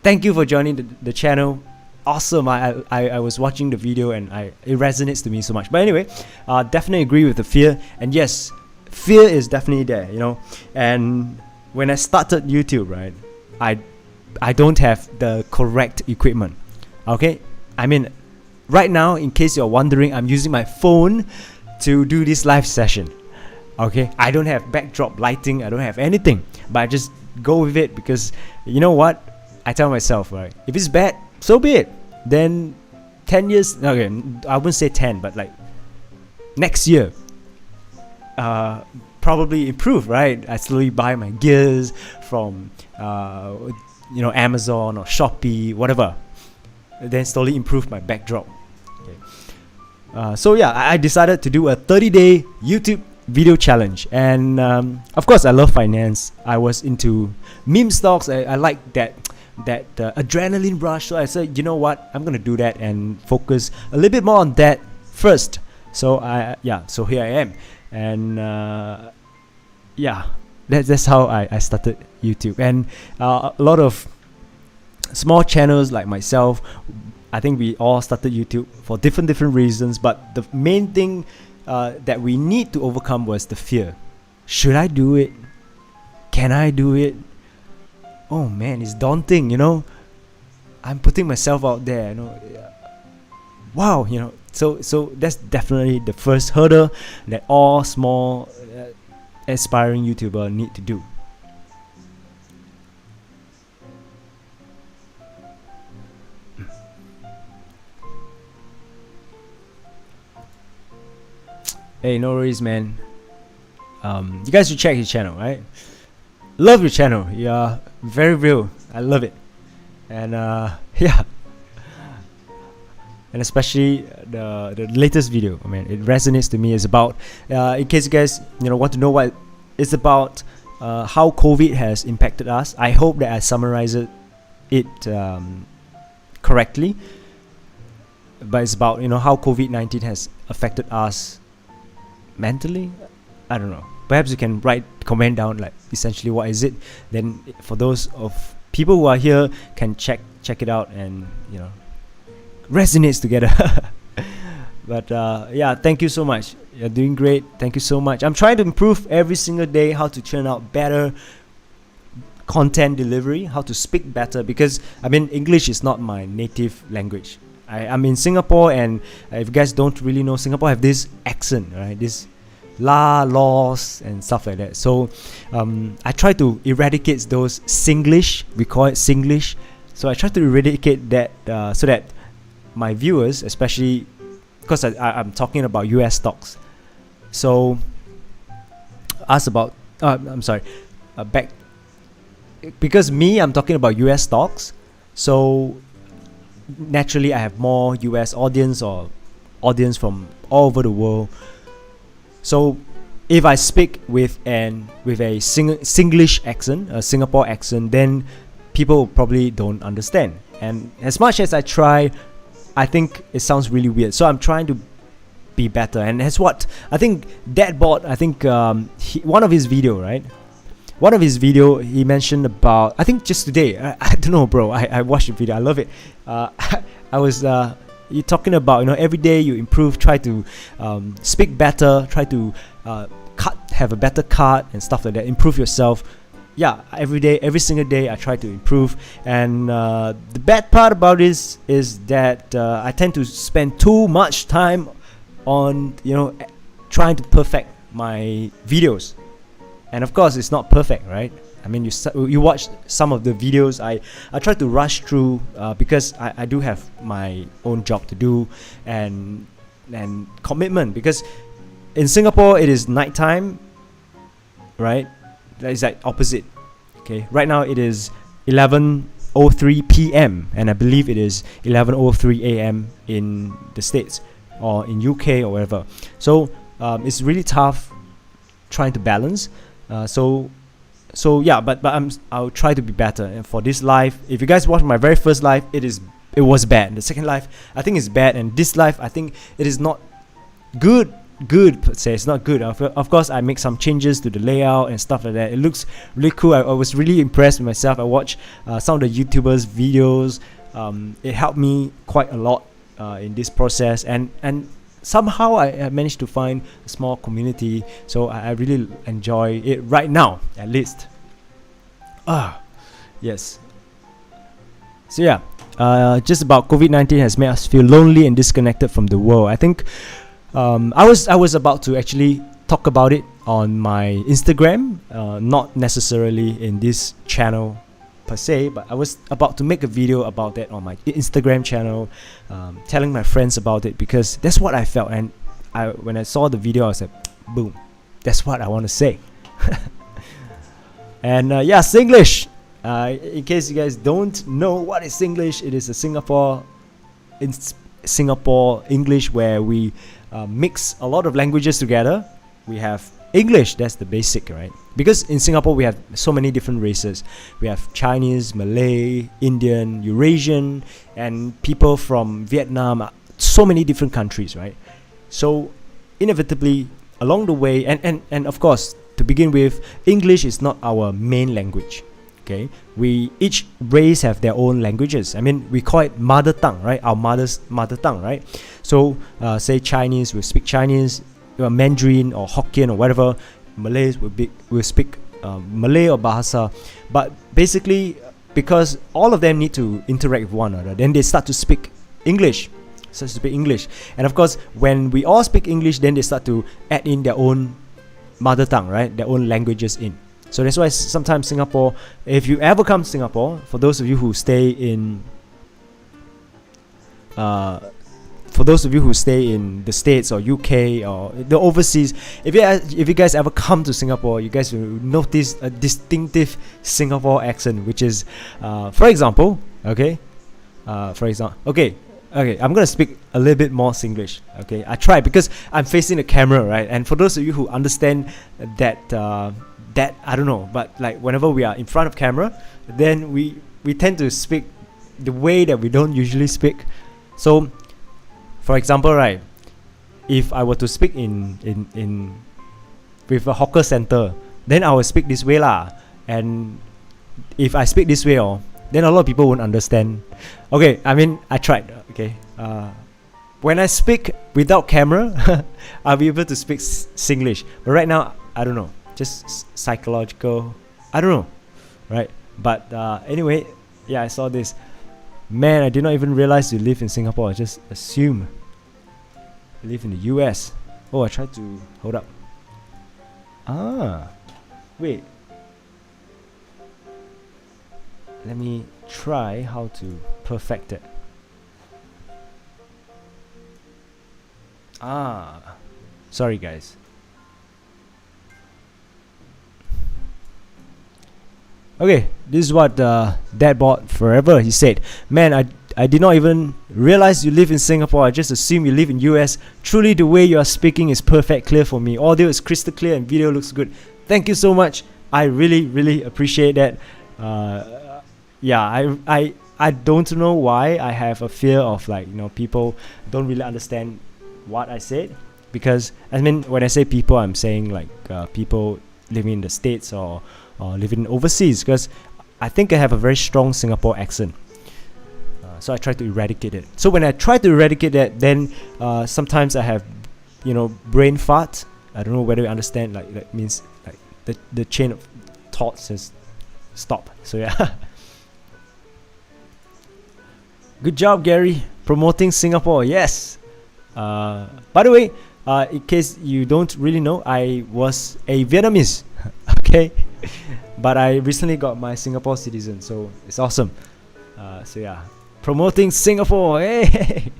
thank you for joining the channel. Awesome. I was watching the video, and it resonates to me so much. But anyway, definitely agree with the fear. And yes, fear is definitely there, you know. And when I started YouTube, right, I don't have the correct equipment. Okay, I mean, right now, in case you're wondering, I'm using my phone to do this live session. Okay, I don't have backdrop lighting, I don't have anything, but I just go with it, because you know what, I tell myself, right, if it's bad, so be it. Then 10 years, okay, I wouldn't say 10, but like next year, probably improve, right? I slowly buy my gears from you know, Amazon or Shopee, whatever, then slowly improve my backdrop. So yeah, I decided to do a 30-day YouTube video challenge. And of course, I love finance. I was into meme stocks. I like that adrenaline rush. So I said, you know what, I'm gonna do that and focus a little bit more on that first. So so here I am, and that's how I started YouTube. And a lot of small channels like myself, I think we all started YouTube for different reasons, but the main thing that we need to overcome was the fear. Should I do it? Can I do it? Oh man, it's daunting, you know. I'm putting myself out there, you know. Wow, you know. So that's definitely the first hurdle that all small aspiring YouTuber need to do. Hey, no worries, man. You guys should check his channel, right? Love your channel. You're very real. I love it. And yeah. And especially the latest video. I mean, it resonates to me. It's about, in case you guys want to know what it's about, how COVID has impacted us. I hope that I summarized it correctly. But it's about how COVID-19 has affected us mentally. I don't know. Perhaps you can comment down like essentially what is it. Then for those of people who are here can check it out and resonates together. But yeah, thank you so much. You're doing great. Thank you so much. I'm trying to improve every single day how to churn out better content delivery, how to speak better, because I mean English is not my native language. I'm in Singapore, and if you guys don't really know, Singapore have this accent, right? This laws and stuff like that. So I try to eradicate those Singlish. We call it Singlish. So I try to eradicate that so that my viewers, especially because I'm talking about US stocks, so ask about back, because I'm talking about US stocks, so naturally I have more US audience or audience from all over the world. So if I speak with a Singlish accent, a Singapore accent, then people probably don't understand. And as much as I try, I think it sounds really weird. So I'm trying to be better. And that's what I think Dadbot, one of his video, right? One of his video, he mentioned about, I think just today, I don't know, bro. I watched the video. I love it. I was you're talking about every day you improve, try to speak better, try to have a better cut and stuff like that, improve yourself. Yeah, every single day I try to improve. And the bad part about this is that I tend to spend too much time on trying to perfect my videos, and of course it's not perfect, right? I mean, you watch some of the videos. I try to rush through because I do have my own job to do and commitment, because in Singapore it is nighttime, right? That is like opposite. Okay, right now it is 11:03 p.m. and I believe it is 11:03 a.m. in the States or in UK or wherever. So it's really tough trying to balance. So yeah, but I'll try to be better. And for this live, if you guys watched my very first live, it was bad. The second live, I think it's bad, and this live, I think it is not good per se. It's not good. Of course, I make some changes to the layout and stuff like that. It looks really cool. I was really impressed with myself. I watched some of the YouTubers' videos. It helped me quite a lot in this process, and somehow I managed to find a small community. So I really enjoy it right now, at least. Yes. So yeah, just about COVID-19 has made us feel lonely and disconnected from the world. I think I was about to actually talk about it on my Instagram, not necessarily in this channel per se, but I was about to make a video about that on my Instagram channel, telling my friends about it, because that's what I felt. And when I saw the video, I was like, boom, that's what I want to say. And yeah, Singlish. In case you guys don't know what is Singlish, it is a Singapore English where we mix a lot of languages together. We have English, that's the basic, right? Because in Singapore we have so many different races. We have Chinese, Malay, Indian, Eurasian, and people from Vietnam, so many different countries, right? So inevitably along the way, and of course, to begin with, English is not our main language. Okay, we each race have their own languages. I mean, we call it mother tongue, right? Our mother tongue, right? So say Chinese, we speak Chinese, Mandarin or Hokkien or whatever. Malays will speak Malay or Bahasa. But basically, because all of them need to interact with one another, then they start to speak English. And of course, when we all speak English, then they start to add in their own mother tongue, right? Their own languages in. So that's why sometimes Singapore, if you ever come to Singapore, for those of you who stay in the States or UK or the overseas, if you guys ever come to Singapore, you guys will notice a distinctive Singapore accent, which is, for example, okay, I'm gonna speak a little bit more Singlish. Okay, I try because I'm facing the camera, right? And for those of you who understand that I don't know, but like whenever we are in front of camera, then we tend to speak the way that we don't usually speak. So, for example, right, if I were to speak in with a hawker center, then I will speak this way lah. And if I speak this way, then a lot of people won't understand. Okay, I mean, I tried. Okay, when I speak without camera, I'll be able to speak Singlish. But right now, I don't know. Just psychological, I don't know, right? But anyway, yeah, I saw this. Man, I did not even realize you live in Singapore. I just assume you live in the US. Oh, I tried to hold up. Wait. Let me try how to perfect it. Sorry guys. Okay, this is what Dad bought forever. He said, "Man, I did not even realize you live in Singapore. I just assumed you live in US. Truly, the way you are speaking is perfect, clear for me. Audio is crystal clear and video looks good. Thank you so much. I really, really appreciate that." Yeah, I don't know why I have a fear of people don't really understand what I said, because I mean when I say people, I'm saying like people living in the States or living overseas, because I think I have a very strong Singapore accent. So I try to eradicate it. So when I try to eradicate that, then sometimes I have, brain fart. I don't know whether you understand. Like that means like the chain of thoughts has stopped. So yeah. Good job, Gary, promoting Singapore. Yes. By the way, in case you don't really know, I was a Vietnamese. Okay. But I recently got my Singapore citizen, so it's awesome. So yeah, promoting Singapore. Hey.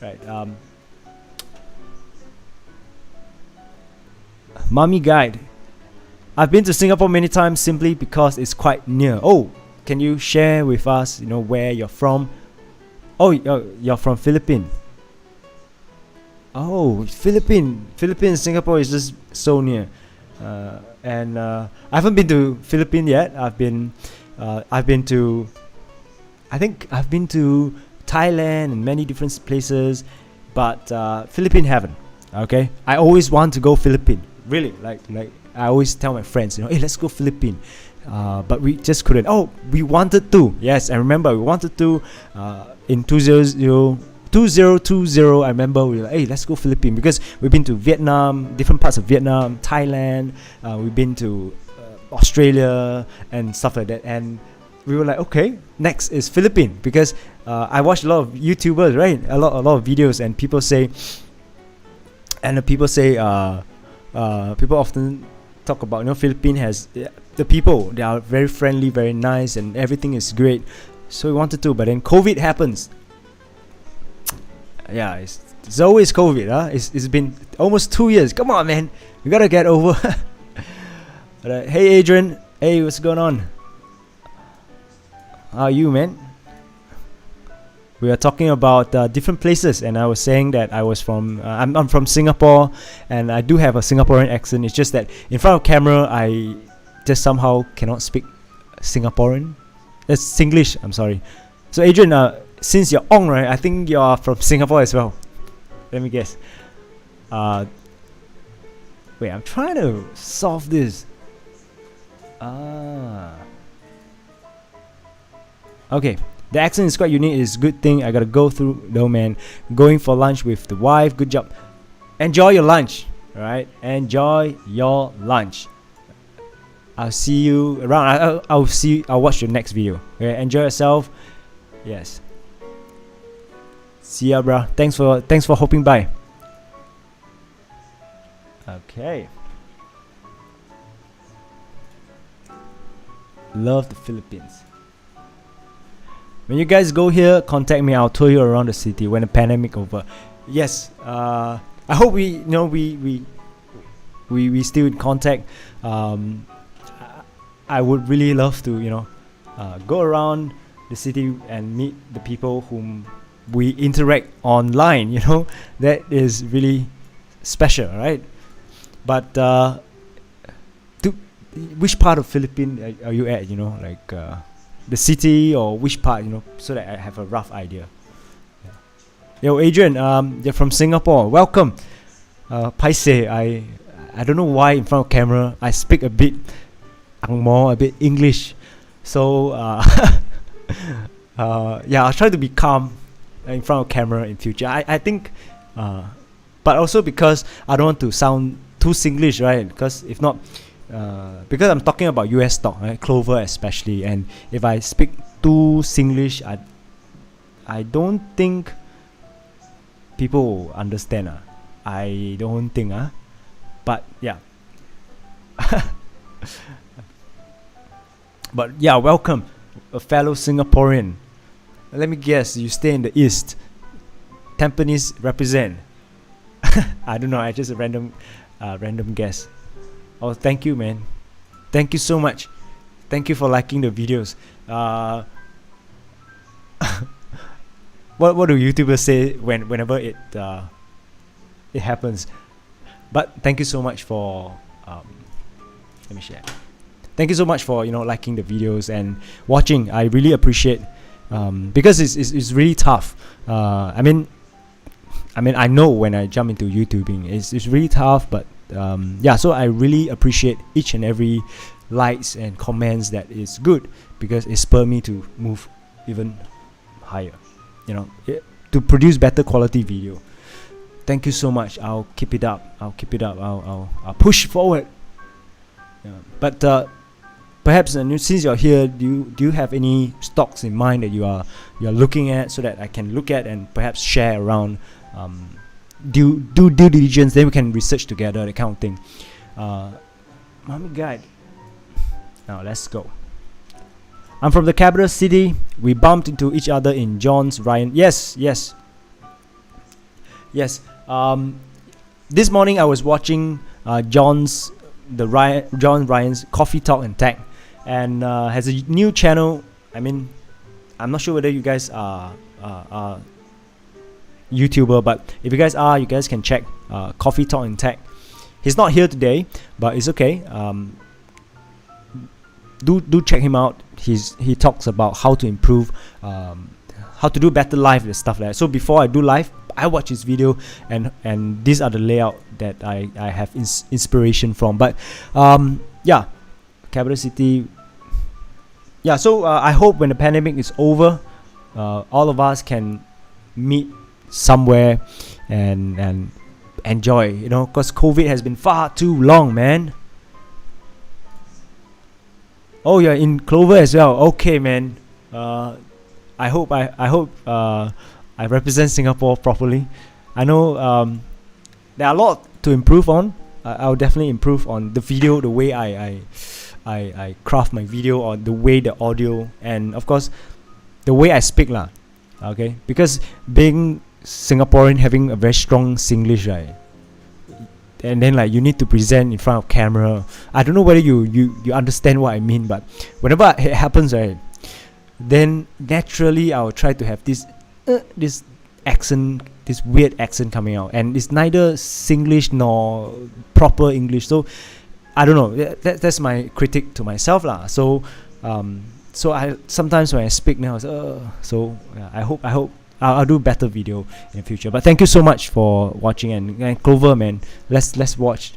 Right. Mummy Guide. I've been to Singapore many times simply because it's quite near. Oh, can you share with us, where you're from? Oh, you're from Philippines. Oh, Philippines, Singapore is just so near. And I haven't been to Philippines yet. I've been to Thailand and many different places, but Philippines haven't. Okay, I always want to go Philippines. Really, like I always tell my friends, hey, let's go Philippines. But we just couldn't. Oh, we wanted to. Yes, I remember we wanted to. In 2020, I remember we were like, hey, let's go Philippines, because we've been to Vietnam, different parts of Vietnam, Thailand. We've been to Australia and stuff like that. And we were like, okay, next is Philippines, because I watched a lot of YouTubers, right? A lot of videos, and people often talk about, Philippines has the people. They are very friendly, very nice, and everything is great. So we wanted to, but then COVID happens. Yeah, it's always COVID, huh? It's been almost 2 years. Come on, man, we gotta get over. But, hey, Adrian. Hey, what's going on? How are you, man? We are talking about different places, and I was saying that I was from I'm from Singapore, and I do have a Singaporean accent. It's just that in front of camera, I just somehow cannot speak Singaporean. It's Singlish. I'm sorry. So Adrian, since you're on, right, I think you're from Singapore as well. Let me guess. Wait, I'm trying to solve this. Okay, the accent is quite unique. It's a good thing. I gotta go through though, man. Going for lunch with the wife. Good job. Enjoy your lunch. Alright, enjoy your lunch. I'll see you around. I'll watch your next video. Okay, enjoy yourself. Yes. See ya, bro. Thanks for hopping by. Okay. Love the Philippines. When you guys go here, contact me. I'll tour you around the city when the pandemic over. Yes. I hope we still in contact. I would really love to go around the city and meet the people whom we interact online. That is really special, right? But which part of Philippines are you at? Like the city or which part? So that I have a rough idea. Yeah. Yo, Adrian, you're from Singapore. Welcome. Paise, I don't know why in front of camera I speak a bit Angmo, a bit English. So yeah, I'll try to be calm in front of camera in future. I think, but also because I don't want to sound too Singlish, right? Because if not, because I'm talking about US stock, right? Clover especially, and if I speak too Singlish, I don't think people will understand. I don't think, but yeah. But yeah, welcome, a fellow Singaporean. Let me guess, you stay in the East. Tampines represent. I don't know, I just a random guess. Oh, thank you, man. Thank you so much. Thank you for liking the videos. What do YouTubers say whenever it happens? But thank you so much for let me share. Thank you so much for liking the videos and watching. I really appreciate, because it's really tough. I mean I know when I jump into YouTubing it's really tough, but yeah, so I really appreciate each and every likes and comments. That is good because it spurs me to move even higher, to produce better quality video. Thank you so much. I'll keep it up. I'll push forward. Yeah. But perhaps since you're here, do you have any stocks in mind that you're looking at, so that I can look at and perhaps share around, do due diligence, then we can research together, that kind of thing. Mommy guide. Now let's go. I'm from the capital city. We bumped into each other in John's Ryan. Yes. This morning I was watching John Ryan's Coffee Talk and Tech, and has a new channel. I mean, I'm not sure whether you guys are YouTuber, but if you guys are, you guys can check Coffee Talk and Tech. He's not here today, but it's okay. Do check him out. He talks about how to improve, how to do better live and stuff like that. So before I do live, I watch his video, and these are the layout that I have inspiration from. But yeah, capital city. Yeah, so I hope when the pandemic is over, all of us can meet somewhere and enjoy, because COVID has been far too long, man. Oh, you're in Clover as well. Okay, man. I hope I represent Singapore properly. I know there are a lot to improve on. I'll definitely improve on the video, the way I craft my video, or the way the audio, and of course the way I speak lah. Okay, because being Singaporean, having a very strong Singlish, right? And then you need to present in front of camera. I don't know whether you understand what I mean, but whenever it happens, right, then naturally I'll try to have this accent, this weird accent coming out, and it's neither Singlish nor proper English. So I don't know. That's my critic to myself lah. So I sometimes when I speak now, so yeah, I hope I'll do better video in the future. But thank you so much for watching, and Clover, man, let's watch.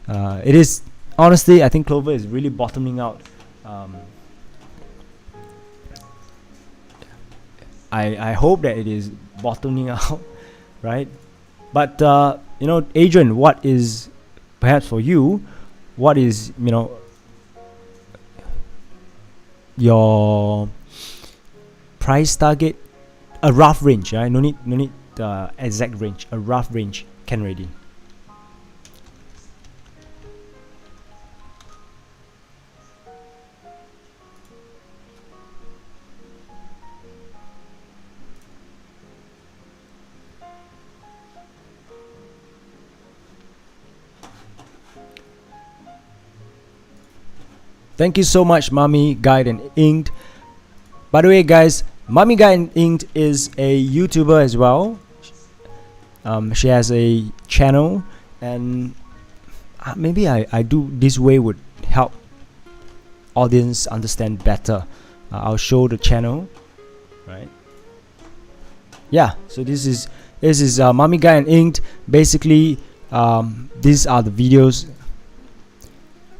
It is honestly, I think Clover is really bottoming out. I hope that it is bottoming out, right? But you know, Adrian, what is perhaps for you? What is, you know, your price target? A rough range, right? No need exact range. A rough range can ready. Thank you so much, Mommy Guide and Inked. By the way, guys, Mommy Guide and Inked is a YouTuber as well. She has a channel, and maybe I do this way would help audience understand better. I'll show the channel, right? Yeah, so this is Mommy Guide and Inked. Basically, these are the videos,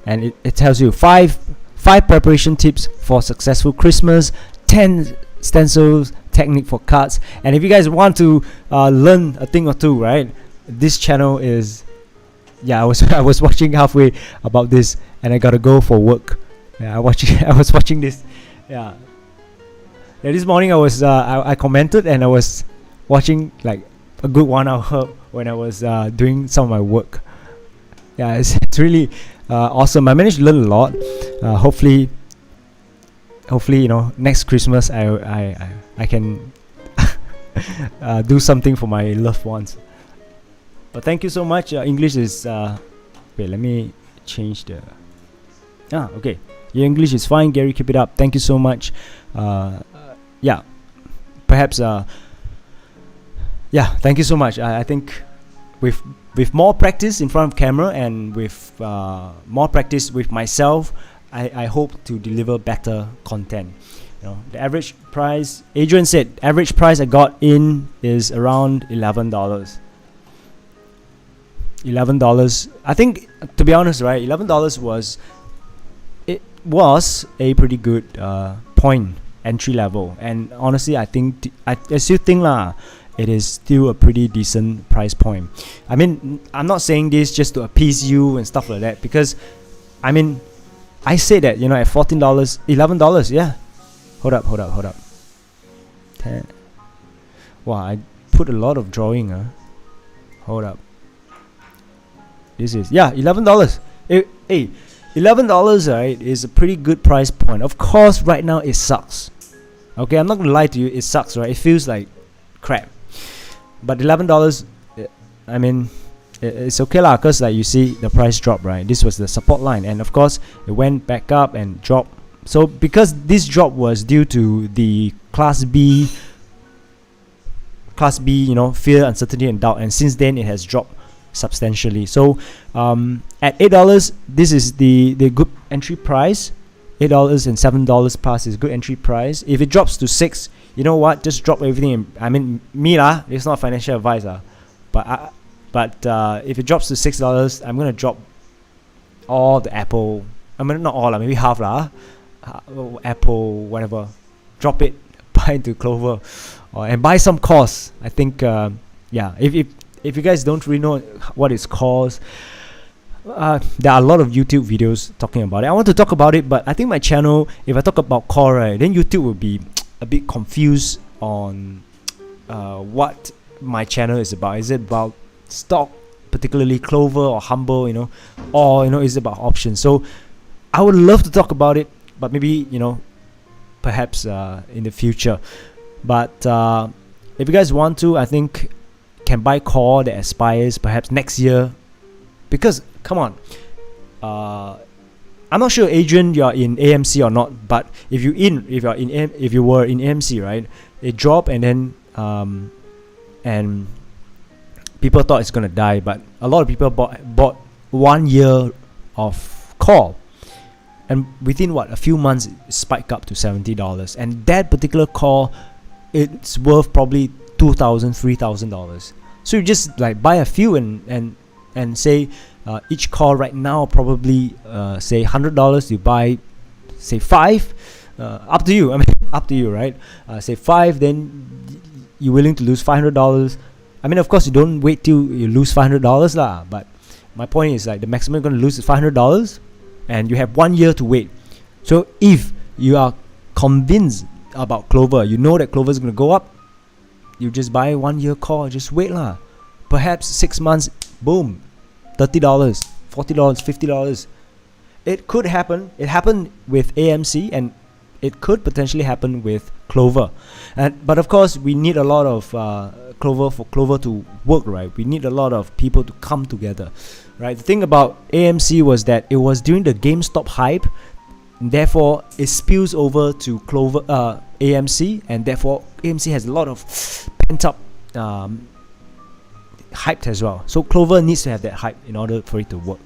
and it tells you five preparation tips for successful Christmas, 10 stencils technique for cards. And if you guys want to learn a thing or two, right, this channel is, yeah, I was watching halfway about this, and I gotta go for work. Yeah, I was watching this. Yeah, this morning I commented, and I was watching like a good 1 hour when I was doing some of my work. Yeah, it's really awesome. I managed to learn a lot. Hopefully, you know, next Christmas I can do something for my loved ones. But thank you so much. English is wait, let me change the okay, your English is fine, Gary, keep it up. Thank you so much. Yeah, perhaps yeah, thank you so much. I think with more practice in front of camera, and with more practice with myself, I hope to deliver better content. You know, the average price, Adrian said, average price I got in is around $11. $11. I think, to be honest, right, $11 was a pretty good point, entry level. And honestly, I think I still think it is still a pretty decent price point. I mean, I'm not saying this just to appease you and stuff like that, because I mean, I say that, you know, at $14, $11, yeah. Hold up. 10. Wow, I put a lot of drawing. Hold up. This is, yeah, $11. Hey, $11, right, is a pretty good price point. Of course, right now it sucks. Okay, I'm not gonna lie to you, it sucks, right? It feels like crap. But $11, I mean, it's okay lah, cause like you see the price drop, right? This was the support line, and of course it went back up and dropped. So because this drop was due to the class B, you know, fear, uncertainty, and doubt, and since then it has dropped substantially. So at $8, this is the good entry price. $8 and $7 plus is good entry price. If it drops to $6, you know what? Just drop everything. I mean, me lah. It's not financial advice but if it drops to $6, I'm gonna drop all the Apple. I mean, not all, maybe half lah. Apple, whatever. Drop it, buy into Clover, and buy some course. I think, yeah. If you guys don't really know what it's called, there are a lot of YouTube videos talking about it. I want to talk about it, but I think my channel, if I talk about core, right, then YouTube will be a bit confused on what my channel is about. Is it about stock, particularly Clover or Humble, you know, or, you know, is it about options? So I would love to talk about it, but maybe, you know, perhaps in the future. But if you guys want to, I think can buy core that expires perhaps next year, because come on, I'm not sure, Adrian, you're in AMC or not, but if you were in AMC, right, it dropped, and then and people thought it's gonna die, but a lot of people bought 1 year of core, and within a few months it spiked up to $70, and that particular core, it's worth probably $2,000, $3,000. So you just like buy a few and say each call right now probably say $100. You buy say 5. Up to you. I mean, up to you, right? Say 5, then you're willing to lose $500. I mean, of course, you don't wait till you lose $500 lah. But my point is like the maximum you're gonna lose is $500, and you have 1 year to wait. So if you are convinced about Clover, you know that Clover is gonna go up, you just buy 1 year call, just wait lah. Perhaps 6 months, boom, $30, $40, $50. It could happen. It happened with AMC, and it could potentially happen with Clover. But of course, we need a lot of Clover for Clover to work, right? We need a lot of people to come together, right? The thing about AMC was that it was during the GameStop hype, and therefore it spills over to Clover, AMC, and therefore AMC has a lot of pent up hype as well. So Clover needs to have that hype in order for it to work.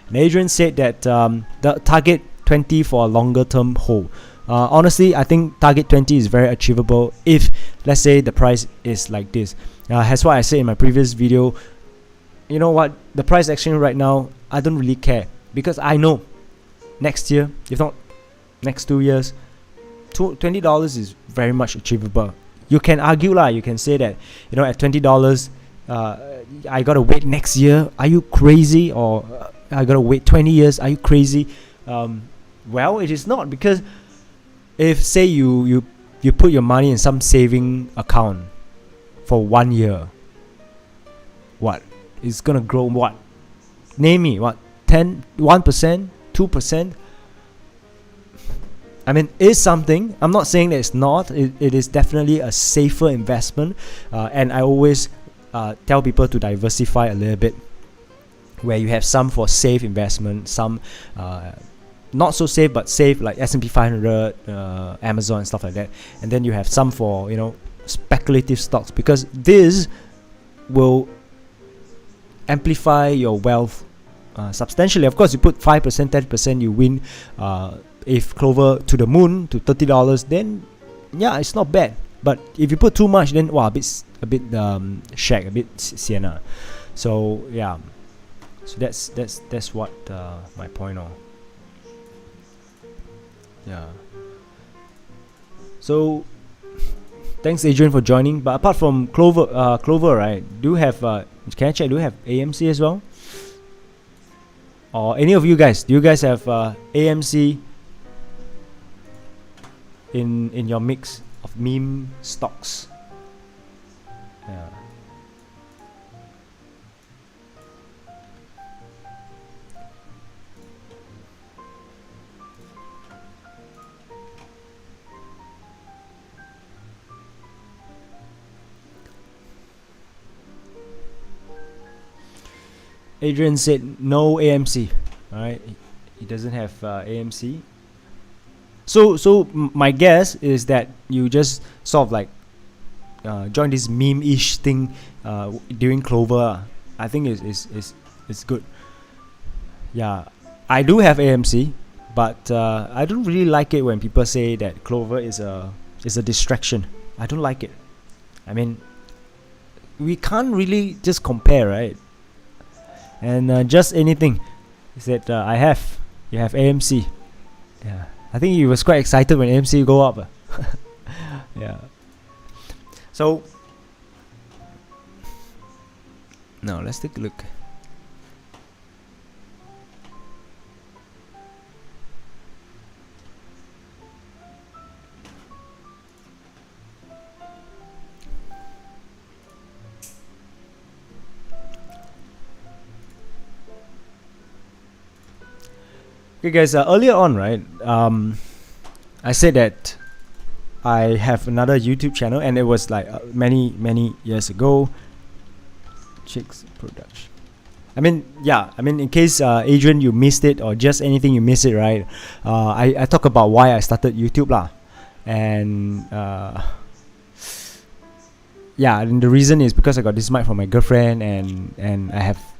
And Adrian said that the target 20 for a longer term hold. Honestly, I think target 20 is very achievable if, let's say, the price is like this. That's why I said in my previous video, you know what, the price action right now, I don't really care, because I know next year, if not next 2 years, $20 is very much achievable. You can argue lah, you can say that, you know, at $20, I gotta wait next year. Are you crazy? Or I gotta wait 20 years. Are you crazy? Well, it is not, because if say you put your money in some saving account for 1 year, what it's gonna grow? What? Name me what? 1%, 2%. I mean, it's something. I'm not saying that it's not. It is definitely a safer investment, and I always tell people to diversify a little bit, where you have some for safe investment, some not so safe but safe, like S&P 500, Amazon and stuff like that, and then you have some for, you know, speculative stocks, because this will amplify your wealth substantially. Of course, you put 5%, 10%, you win. If Clover to the moon to $30, then yeah, it's not bad. But if you put too much, then wow, a bit shag, a bit sienna. So yeah, so that's what my point on. Yeah. So thanks Adrian for joining. But apart from Clover, right? Do you have can I check? Do you have AMC as well? Or any of you guys? Do you guys have AMC in your mix of meme stocks? Yeah. Adrian said no AMC. Alright, he doesn't have AMC. So my guess is that you just sort of like join this meme-ish thing during Clover. I think it's good. Yeah, I do have AMC, but I don't really like it when people say that Clover is a distraction. I don't like it. I mean, we can't really just compare, right? And just anything is that you have AMC. Yeah, I think he was quite excited when AMC go up. Yeah. So now let's take a look. Okay guys, earlier on, right, I said that I have another YouTube channel, and it was like many years ago. Chicks Production. I mean, yeah, I mean, in case Adrian, you missed it, or just anything you missed it, right? I talk about why I started YouTube lah, and yeah, and the reason is because I got this mic from my girlfriend, and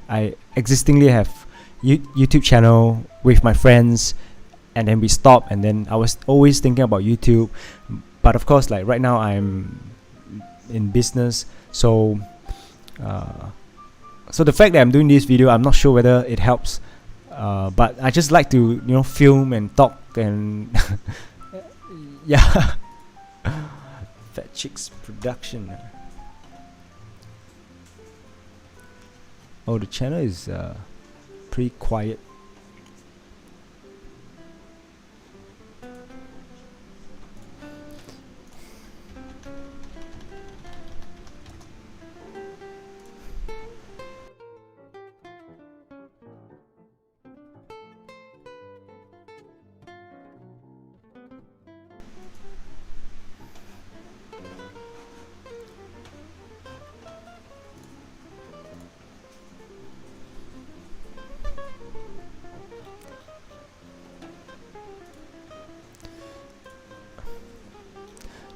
I existingly have YouTube channel with my friends, and then we stopped, and then I was always thinking about YouTube, but of course, like right now I'm in business. So so the fact that I'm doing this video, I'm not sure whether it helps, but I just like to, you know, film and talk and yeah. Fat Chicks Production. Oh, the channel is pretty quiet.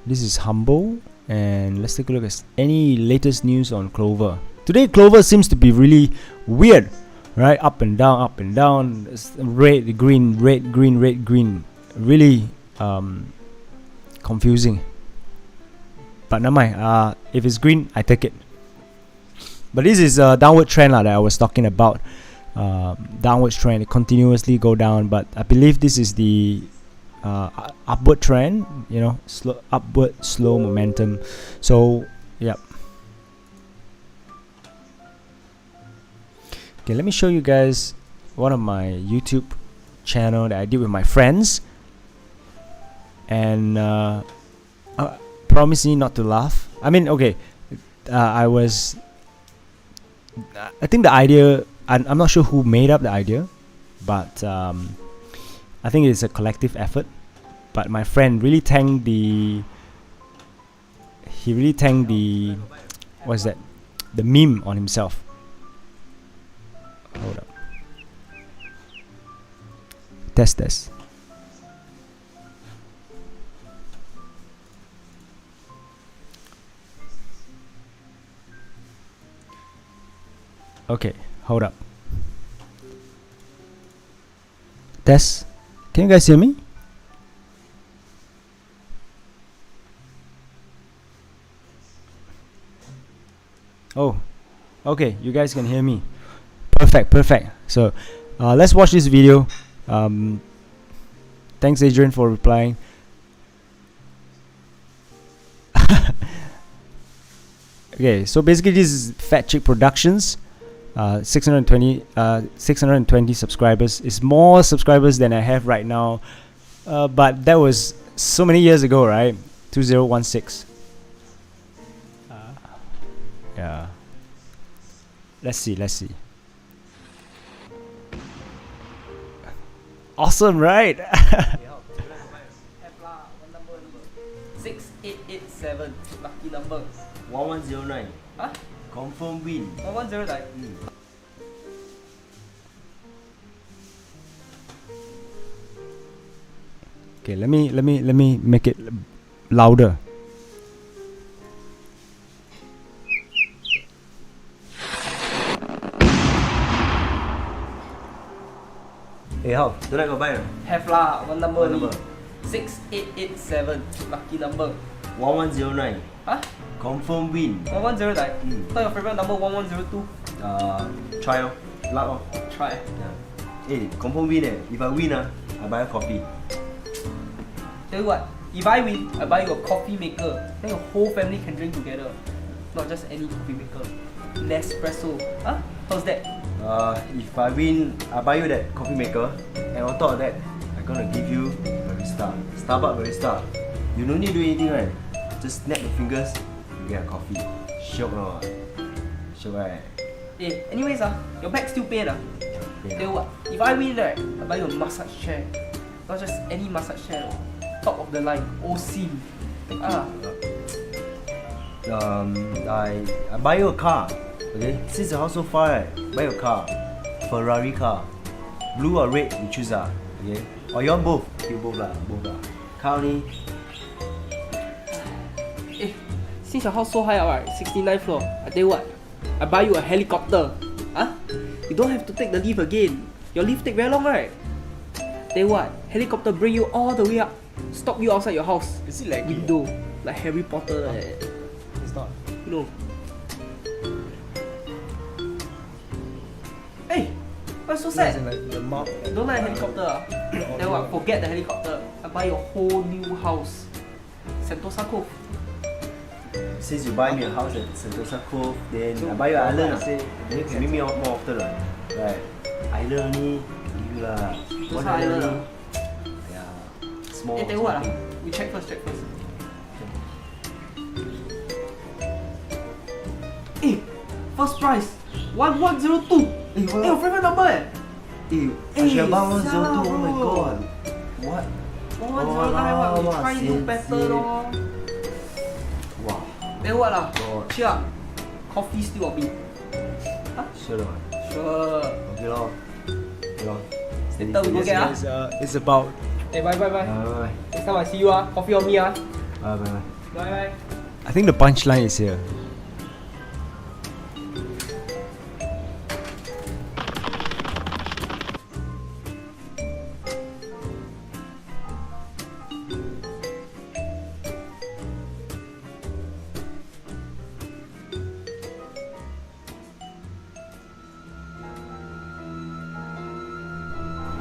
This is Humble, and let's take a look at any latest news on Clover. Today Clover seems to be really weird, right? Up and down, it's red, green, red, green, red, green. Really confusing. But never mind, if it's green, I take it. But this is a downward trend that I was talking about. Downward trend, it continuously go down, but I believe this is the upward trend, you know, upward slow momentum. So yeah. Okay, let me show you guys one of my YouTube channel that I did with my friends, and promise me not to laugh. I mean, okay, I think the idea, I'm not sure who made up the idea, but I think it's a collective effort. But my friend really thanked the what's that, the meme on himself. Hold up. Test. Okay, hold up. Test. Can you guys hear me? Oh, okay, you guys can hear me. Perfect. So let's watch this video. Thanks Adrian for replying. Okay, so basically this is Fat Chick Productions. 620 subscribers. It's more subscribers than I have right now, but that was so many years ago, right? 2016. Yeah, let's see. Awesome, right? 6887 lucky number. 1109. Huh? Confirm win. 1109. Okay, let me make it louder. Hey, how? Tonight got buy or not? Have lah, one number What only. number? 6887 lucky number. 1109. Huh? Confirm win. 1109. Thought your favorite number 1102. Try oh. Luck oh. Try. Yeah. Hey, confirm win eh. If I win I buy a coffee. Tell you what, if I win, I buy you a coffee maker. Then your whole family can drink together. Not just any coffee maker. Nespresso. Huh? How's that? If I win, I buy you that coffee maker, and on top of that, I'm gonna give you barista. Starbucks barista. You don't need to do anything, right? Just snap the fingers, you get a coffee. Shiok no? Shiok right? Eh, anyways, your back still pain. Yeah. Tell you what, if I win, right, I buy you a massage chair. Not just any massage chair. Top of the line, OSIM. Thank you. I buy you a car. Okay, since the house so far, right, buy your car. Ferrari car. Blue or red, you choose okay? Or you want both? You both lah. Car only. Eh, since your house so high up, right, 69th floor, I tell you what, I buy you a helicopter. Huh? You don't have to take the lift again. Your lift take very long, right? Tell you what, helicopter bring you all the way up, stop you outside your house. Is it like window, like Harry Potter like that. It's not. No. Hey, what's so sad? Don't like helicopter. Then what? Forget the helicopter. I buy a whole new house. Sentosa Cove. Since you buy me a house at Sentosa Cove, then I buy you an island. Then you can meet me more often. Right? Island only, give you lah. What's island? Yeah, small. Hey, tell you what we check first. Hey, first prize 1102. Hey, your favorite number I should have bought 102. Oh my god. What? 1109 we try do better lor. Wow. Then what God. Cheer up. Coffee still or beer? Huh? Sure. Sure. Okay lor. Steady. Later we go get It's about. Hey, bye. Bye. Next time I see you coffee on me Bye. Bye. I think the punchline is here.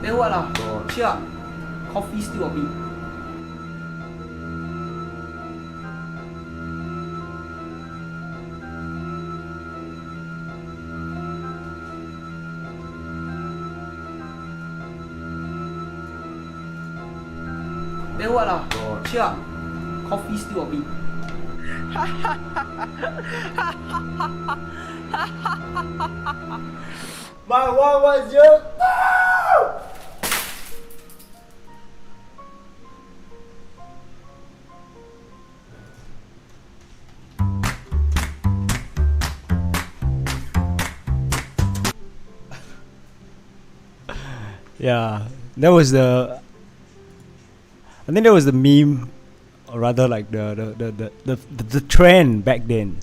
Then what God. Cheer up. Coffee still or beer? Then what God. Cheer up. Coffee still or beer? My 110. Yeah, that was the. I think that was the meme, or rather like the trend back then.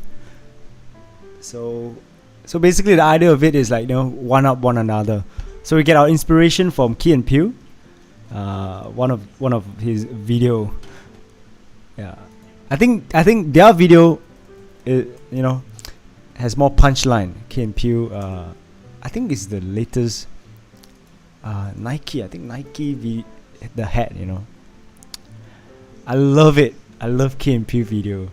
So basically the idea of it is like, you know, one up one another. So we get our inspiration from Key and Peele, one of his video. Yeah, I think their video, you know, has more punchline. Key and Peele, I think it's the latest. Nike, I think Nike the hat, you know. I love it. I love Key and Peele video.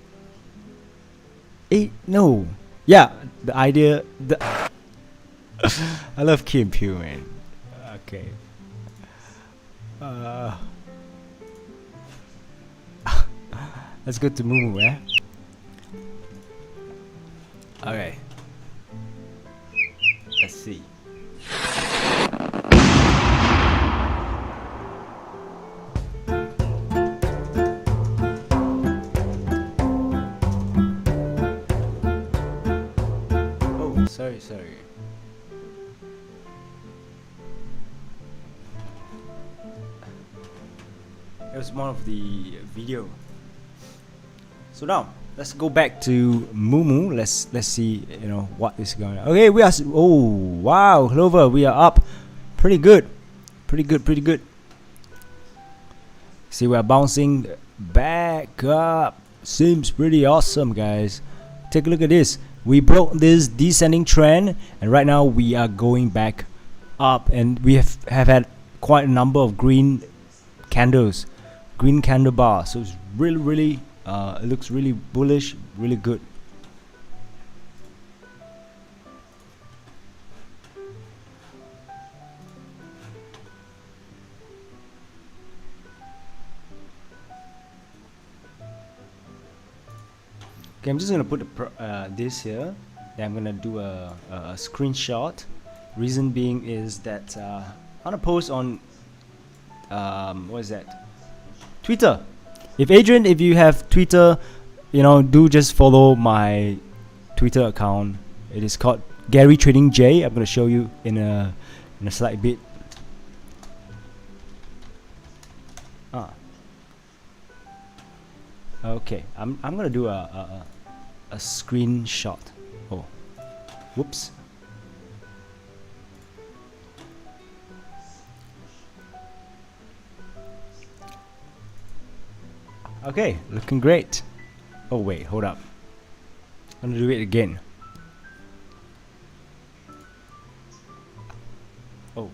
No. Yeah, the idea. I love Key and Peele, man. Okay. Let's go to Mumu, eh? Okay. Let's see. Sorry. It was one of the video. So now let's go back to Mumu. Let's see, you know, what is going on. Okay, we are. Oh wow, Clover, we are up. Pretty good. See, we are bouncing back up. Seems pretty awesome, guys. Take a look at this. We broke this descending trend, and right now we are going back up, and we have had quite a number of green candles, green candle bars. So it's really it looks really bullish, really good. Okay, I'm just gonna put this here. Then I'm gonna do a screenshot. Reason being is that I wanna post on what is that? Twitter. If you have Twitter, you know, do just follow my Twitter account. It is called Gary Trading J. I'm gonna show you in a slight bit. Okay, I'm gonna do a screenshot. Oh, whoops. Okay, looking great. Oh wait, hold up. I'm gonna do it again. Oh.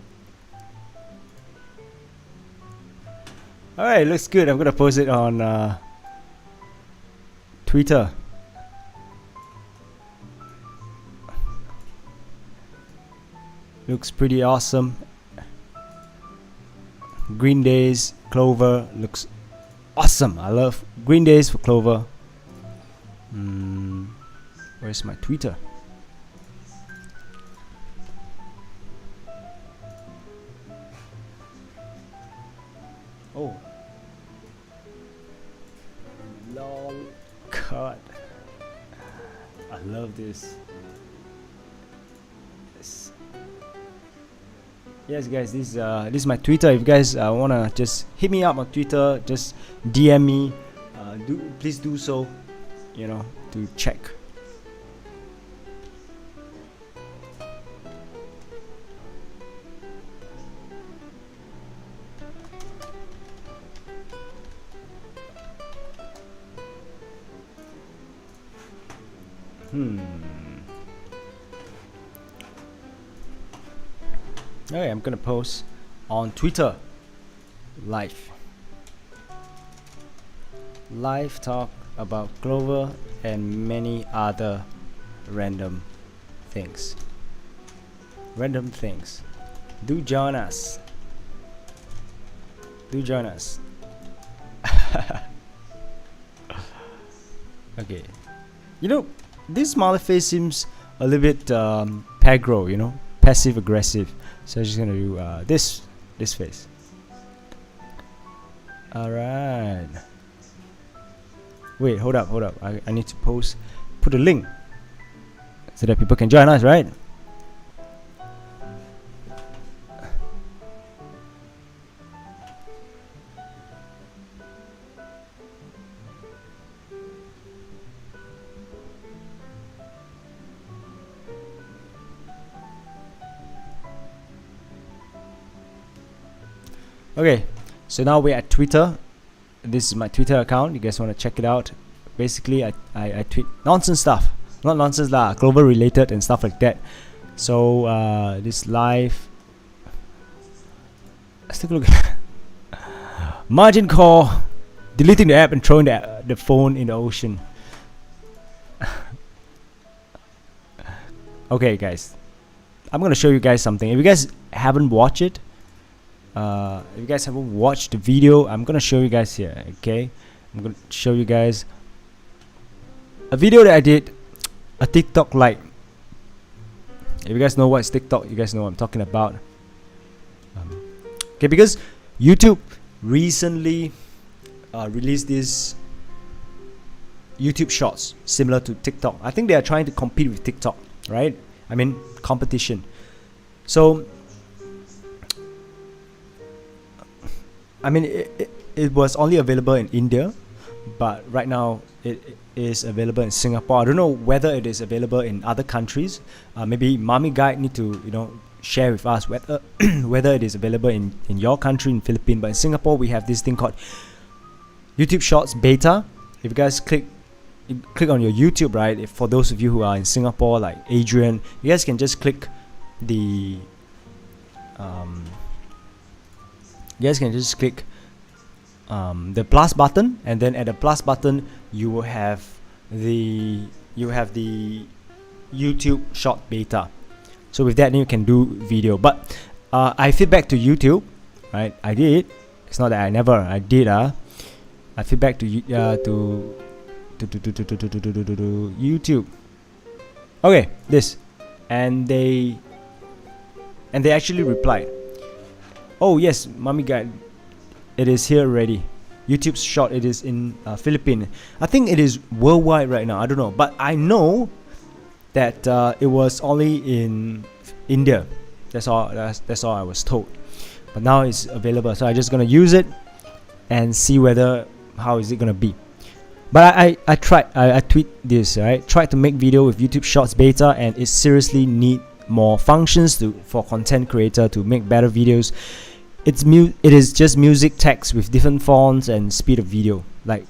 Alright, looks good. I'm gonna post it on Twitter. Looks pretty awesome. Green Days, Clover looks awesome. I love Green Days for Clover. Where's my Twitter? Oh. Lol. God. I love this. Yes guys, this is my Twitter. If you guys wanna just hit me up on Twitter, just DM me. Please do so, you know, to check. Okay, I'm gonna post on Twitter live talk about Clover and many other random things. Do join us. Okay, you know, this smiley face seems a little bit pagro, you know, passive aggressive. So I'm just gonna do this face. Alright. Wait, hold up. I need to put a link so that people can join us, right? Okay, so now we're at Twitter. This is my Twitter account. You guys want to check it out? Basically, I tweet nonsense stuff. Not nonsense lah, Clover related and stuff like that. So this live. Let's take a look at margin call. Deleting the app and throwing the phone in the ocean. Okay, guys. I'm gonna show you guys something. If you guys haven't watched it, if you guys haven't watched the video, I'm gonna show you guys here. Okay, I'm gonna show you guys a video that I did, a TikTok light. If you guys know what's TikTok, you guys know what I'm talking about. Okay, because YouTube recently released this YouTube Shorts similar to TikTok. I think they are trying to compete with TikTok, right? I mean, competition. So I mean, it was only available in India, but right now it is available in Singapore. I don't know whether it is available in other countries. Maybe Mommy Guide need to, you know, share with us whether whether it is available in your country, in Philippines. But in Singapore, we have this thing called YouTube Shorts Beta. If you guys click on your YouTube, right? If for those of you who are in Singapore, like Adrian, you guys can just click the you guys can just click the plus button, and then at the plus button you will have the YouTube Short Beta. So with that, then you can do video. But I feedback to YouTube, right? I did. It's not that I never. I did. I feedback to YouTube. Okay, this, and they actually replied. Oh yes, Mommy Guide, it is here already. YouTube Short, it is in Philippines. I think it is worldwide right now. I don't know, but I know that it was only in India. That's all I was told. But now it's available, so I'm just gonna use it and see how is it gonna be. But I tweet this, right? Tried to make video with YouTube Shorts Beta, and it seriously need more functions for content creator to make better videos. It is just music text with different fonts and speed of video. Like,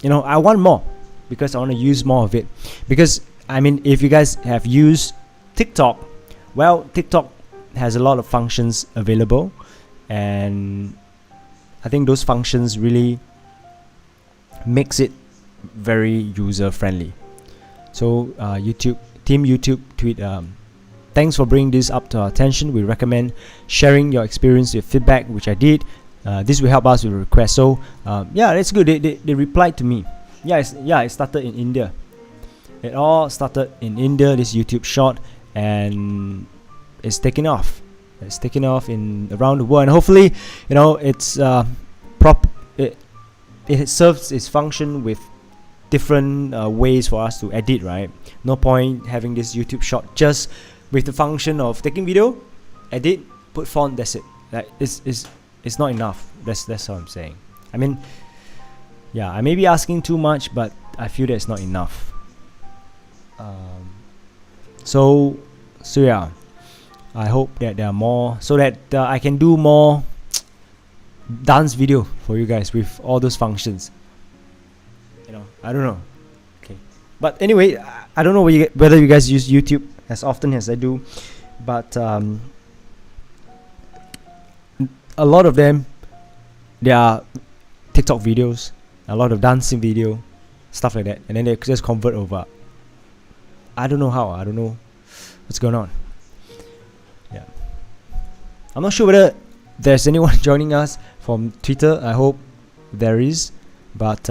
you know, I want more because I want to use more of it. Because I mean, if you guys have used TikTok, well, TikTok has a lot of functions available, and I think those functions really makes it very user friendly. So Team YouTube tweet, thanks for bringing this up to our attention. We recommend sharing your experience with feedback, which I did. This will help us with requests. So yeah, that's good. They replied to me. It started in India. It all started in India, this YouTube short, and it's taking off. It's taking off in around the world, and hopefully, it's it serves its function with different ways for us to edit, right? No point having this YouTube short just with the function of taking video, edit, put font. That's it. Like it's not enough. That's what I'm saying. I mean, yeah, I may be asking too much, but I feel that it's not enough. So yeah, I hope that there are more, so that I can do more dance video for you guys with all those functions. I don't know. Okay, but anyway, I don't know whether you guys use YouTube as often as I do, but a lot of them, they are TikTok videos, a lot of dancing video, stuff like that, and then they just convert over. I don't know how. I don't know what's going on. Yeah, I'm not sure whether there's anyone joining us from Twitter. I hope there is, but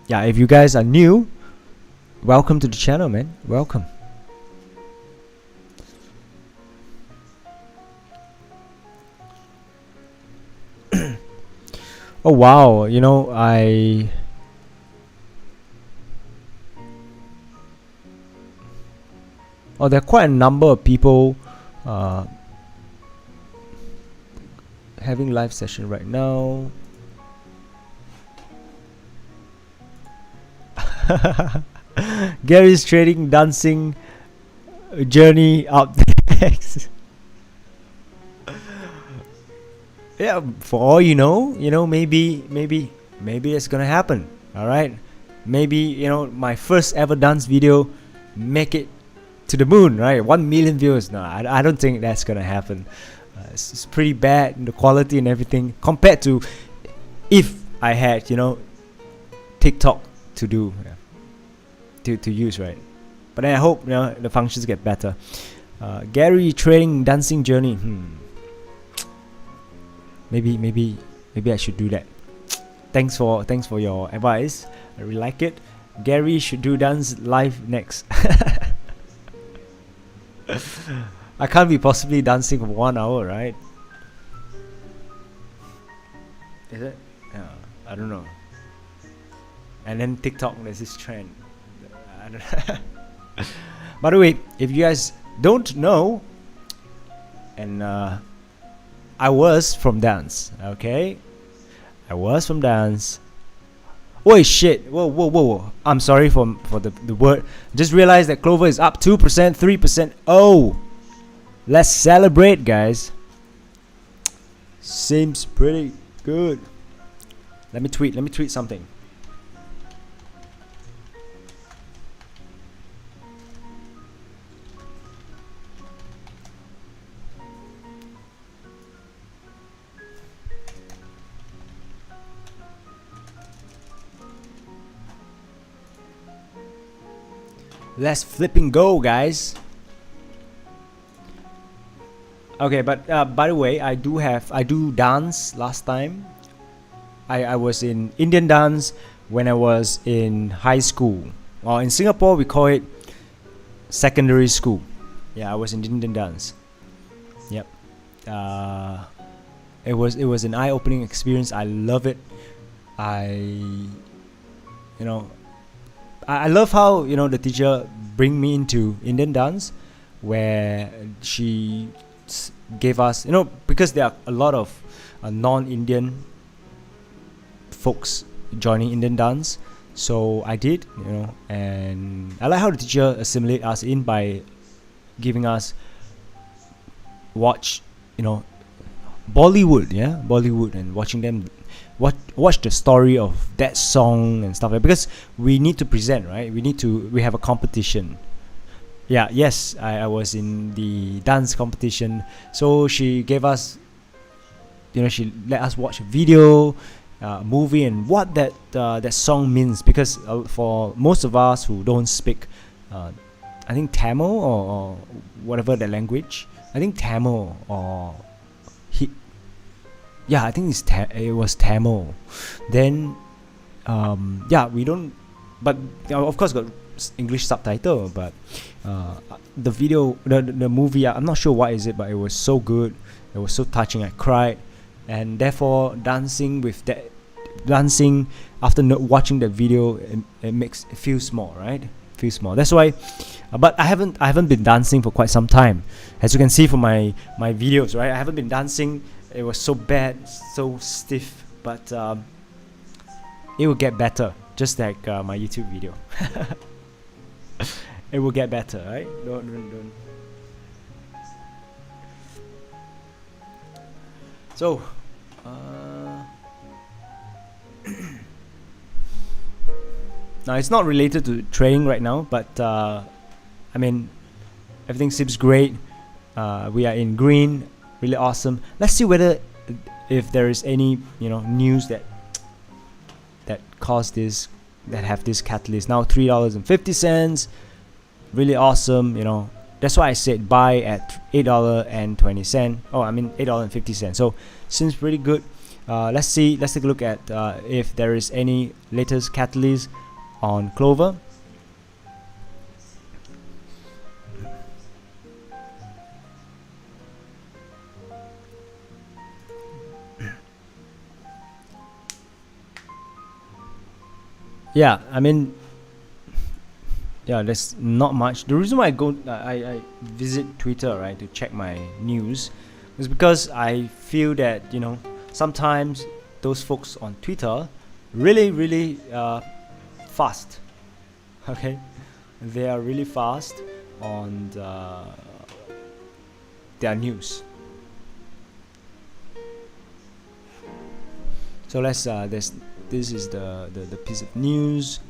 yeah, if you guys are new, welcome to the channel, man. Welcome. Oh wow, there are quite a number of people having live session right now. Gary's trading dancing journey up next. Yeah, for all you know, maybe it's gonna happen. All right, maybe my first ever dance video make it to the moon, right? 1 million views. No, I don't think that's gonna happen. It's pretty bad in the quality and everything compared to if I had TikTok to do, to use, right? But then I hope the functions get better. Gary trading dancing journey. Maybe I should do that. Thanks for your advice. I really like it. Gary should do dance live next. I can't be possibly dancing for 1 hour, right? Is it? Yeah, I don't know. And then TikTok, there's this trend. I don't know. By the way, if you guys don't know, and I was from dance, okay? I was from dance. Wait, shit. Whoa. I'm sorry for the word. Just realized that Clover is up 2%, 3%. Oh, let's celebrate, guys. Seems pretty good. Let me tweet something. Let's flipping go, guys. Okay, but by the way, I do dance last time. I was in Indian dance when I was in high school. Or in Singapore we call it secondary school. Yeah, I was in Indian dance. Yep. It was an eye-opening experience. I love it. I love how the teacher bring me into Indian dance, where she gave us because there are a lot of non-Indian folks joining Indian dance, so I did, and I like how the teacher assimilate us in by giving us watch Bollywood, and watching them watch the story of that song and stuff like, because we need to present, right? We have a competition. Yeah, yes, I was in the dance competition. So she gave us, she let us watch a video, movie, and what that song means, because for most of us who don't speak, I think Tamil or whatever the language, I think Tamil or I think it was Tamil. Then we don't, but of course got English subtitle, but the video, the movie, I'm not sure what is it, but it was so good, it was so touching, I cried. And therefore dancing after watching the video, it feels small, right? Feels small. That's why, but I haven't been dancing for quite some time, as you can see from my videos, right? I haven't been dancing. It was so bad, so stiff, but it will get better, just like my YouTube video. It will get better, right? Don't. So, now it's not related to training right now, but I mean, everything seems great. We are in green, really awesome. Let's see whether if there is any news that caused this, that have this catalyst. Now $3.50, really awesome. That's why I said buy at $8.20. Oh, I mean $8.50. So seems pretty good. Let's take a look at if there is any latest catalyst on Clover. Yeah, I mean, there's not much. The reason why I visit Twitter, right, to check my news, is because I feel that sometimes those folks on Twitter really fast. Okay, they are really fast on their news. So this is the piece of news,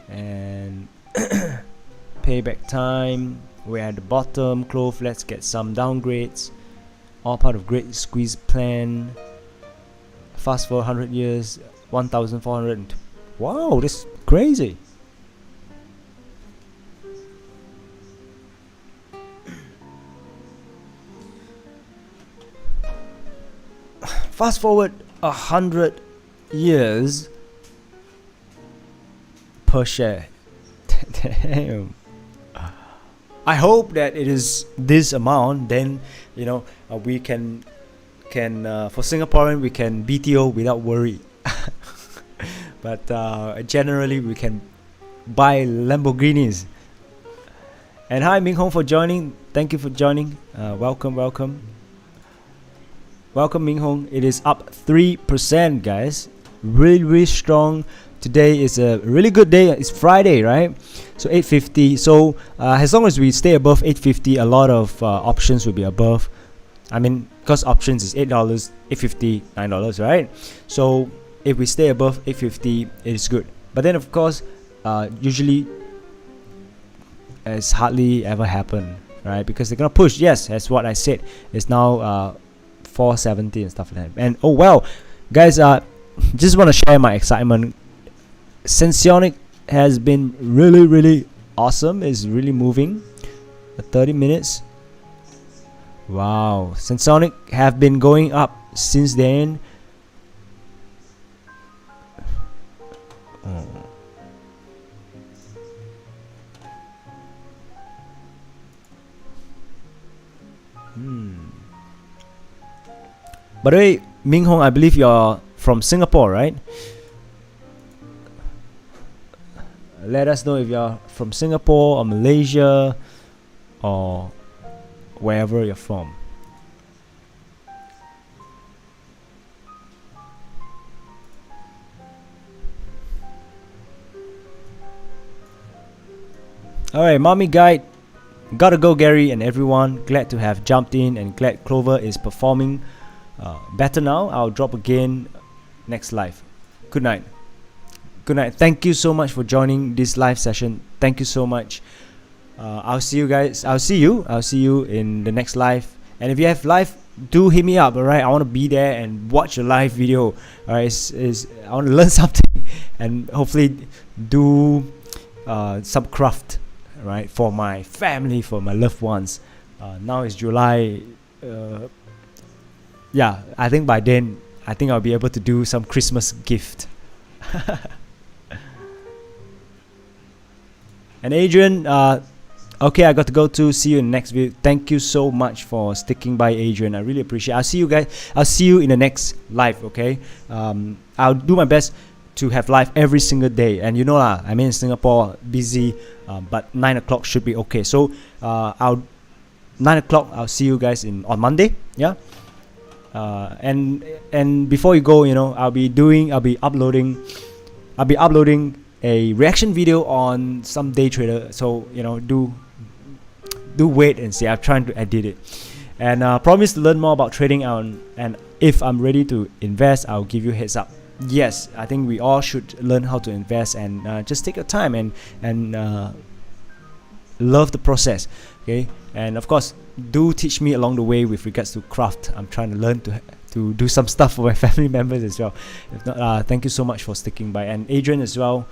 and payback time. We're at the bottom. Clov, let's get some downgrades. All part of great squeeze plan. Fast forward 100 years, 1,400. Wow, this is crazy. Fast forward 100 years per share. Damn. I hope that it is this amount. Then we can for Singaporean we can BTO without worry. But generally we can buy Lamborghinis. And hi Ming Hong for joining. Thank you for joining. Welcome Ming Hong. It is up 3%, guys. Really strong. Today is a really good day. It's Friday, right? So 850. So as long as we stay above 850, a lot of options will be above. I mean, because options is $8, $850, $9, right? So if we stay above 850, it is good. But then of course, usually it's hardly ever happen, right? Because they're gonna push. Yes, that's what I said. It's now 470 and stuff like that. And oh well, guys, just want to share my excitement. Sensonic has been really awesome. It's really moving. 30 minutes. Wow, Sensonic have been going up since then. By the way, Ming Hong, I believe you're from Singapore, right? Let us know if you're from Singapore or Malaysia or wherever you're from. Alright, Mommy Guide. Gotta go, Gary and everyone. Glad to have jumped in and glad Clover is performing better now. I'll drop again next live. Good night. Good night. Thank you so much for joining this live session. Thank you so much. I'll see you guys. I'll see you in the next live. And if you have live, do hit me up. All right, I want to be there and watch a live video. All right, I want to learn something and hopefully do some craft, right, for my family, for my loved ones. Now it's July. Yeah, I think by then I'll be able to do some Christmas gift. And Adrian, okay, I got to go to. See you in the next video. Thank you so much for sticking by, Adrian. I really appreciate it. I'll see you guys. I'll see you in the next live, okay? I'll do my best to have live every single day. And you know lah, I'm in Singapore, busy, but 9 o'clock should be okay. So 9 o'clock, I'll see you guys on Monday, yeah? And before you go, you know, I'll be uploading a reaction video on some day trader. So, you know, do wait and see. I'm trying to edit it, and promise to learn more about trading and if I'm ready to invest, I'll give you a heads up. Yes, I think we all should learn how to invest and just take your time and love the process, okay? And of course, do teach me along the way with regards to craft. I'm trying to learn to do some stuff for my family members as well. If not, thank you so much for sticking by, and Adrian as well.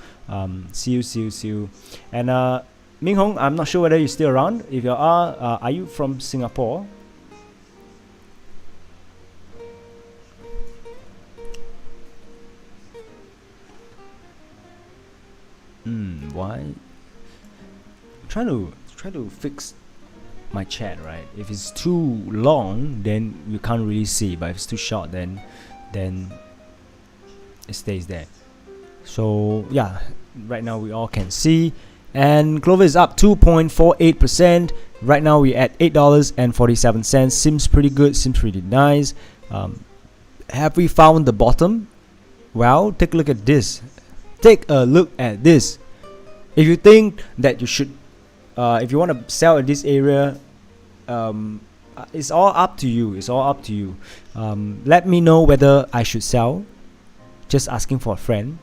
See you. And Ming Hong, I'm not sure whether you're still around. If you are you from Singapore? Why? Try to fix my chat, right? If it's too long, then you can't really see, but if it's too short, then it stays there. So yeah, right now we all can see, and Clover is up 2.48%. Right now we're at $8.47. Seems pretty good, seems pretty nice. Have we found the bottom? Well, take a look at this. Take a look at this. If you think that you should, if you want to sell in this area, it's all up to you. Let me know whether I should sell. Just asking for a friend.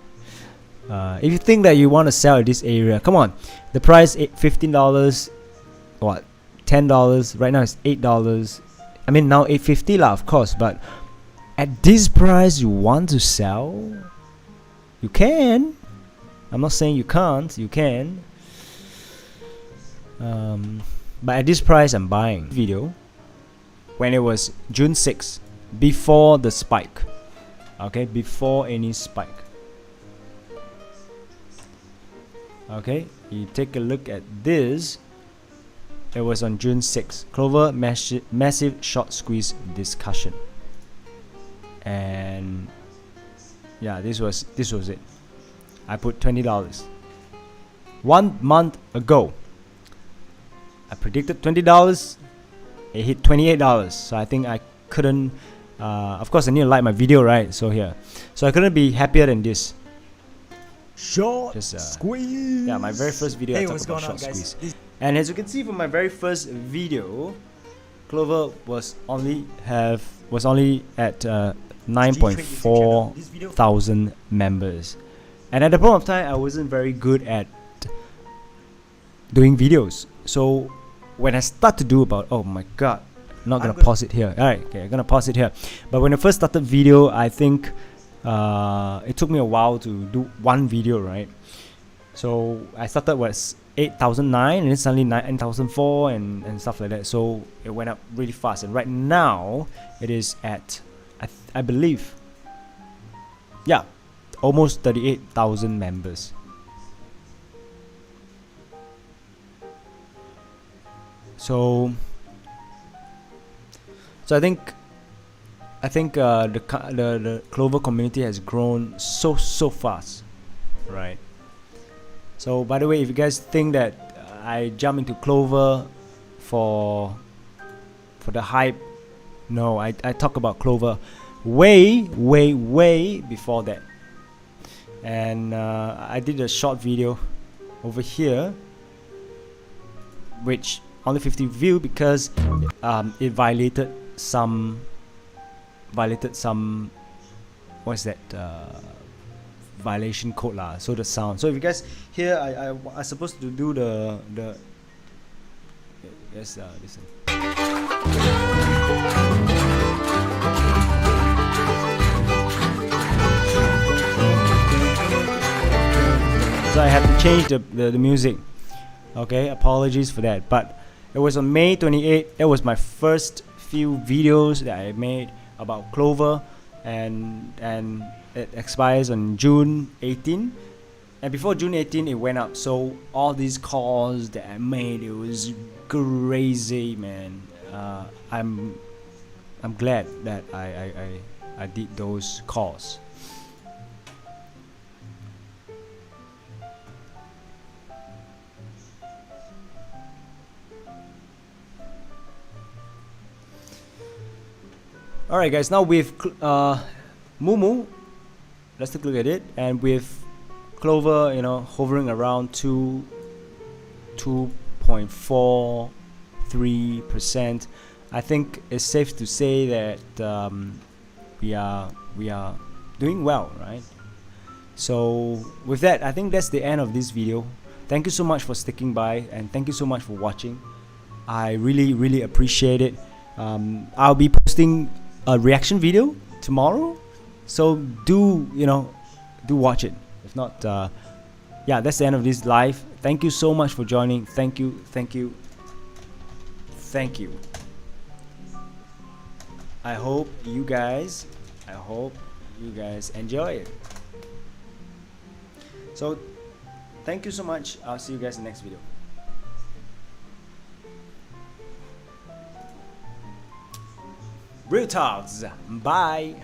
If you think that you want to sell in this area, come on. The price $15, what, $10. Right now it's $8. I mean now $8.50 lah, of course. But at this price, you want to sell? You can. I'm not saying you can't. You can. But at this price, I'm buying. Video when it was June 6th, before the spike. Okay, before any spike. Okay, you take a look at this. It was on June 6th. Clover massive short squeeze discussion. And yeah, this was it. I put $20. 1 month ago, I predicted $20. It hit $28. So I think I couldn't. Of course, I need to like my video, right? So here, so I couldn't be happier than this. Short squeeze. Yeah, my very first video. Hey, I what's talked going about on, short guys? squeeze. And as you can see from my very first video, Clover was only at 9.4 thousand members. And at the point of time, I wasn't very good at doing videos. So when I start to do about, oh my god, I'm not gonna pause it here. Alright, okay, I'm gonna pause it here. But when I first started video, I think it took me a while to do one video, right? So I started was 8,009 and then suddenly 9,004 and stuff like that. So it went up really fast. And right now it is at, I believe, yeah, almost 38,000 members. So I think the Clover community has grown so fast, right? So by the way, if you guys think that I jump into Clover for the hype, no, I talk about Clover way before that. And I did a short video over here, which only 50 view because it violated some what's that violation code lah. So the sound. So if you guys hear, I supposed to do the yes, listen. So I have to change the music. Okay, apologies for that. But it was on May 28th. It was my first few videos that I made about Clover, and it expires on June 18. And before June 18, it went up. So all these calls that I made, it was crazy, man. I'm glad that I did those calls. Alright guys, now with Mumu, let's take a look at it, and with Clover, hovering around 2.43%, I think it's safe to say that we are doing well, right? So with that, I think that's the end of this video. Thank you so much for sticking by, and thank you so much for watching. I really appreciate it. I'll be posting a reaction video tomorrow, so do watch it. If not, yeah, that's the end of this live. Thank you so much for joining. Thank you. I hope you guys enjoy it. So thank you so much. I'll see you guys in the next video. Real talks. Bye.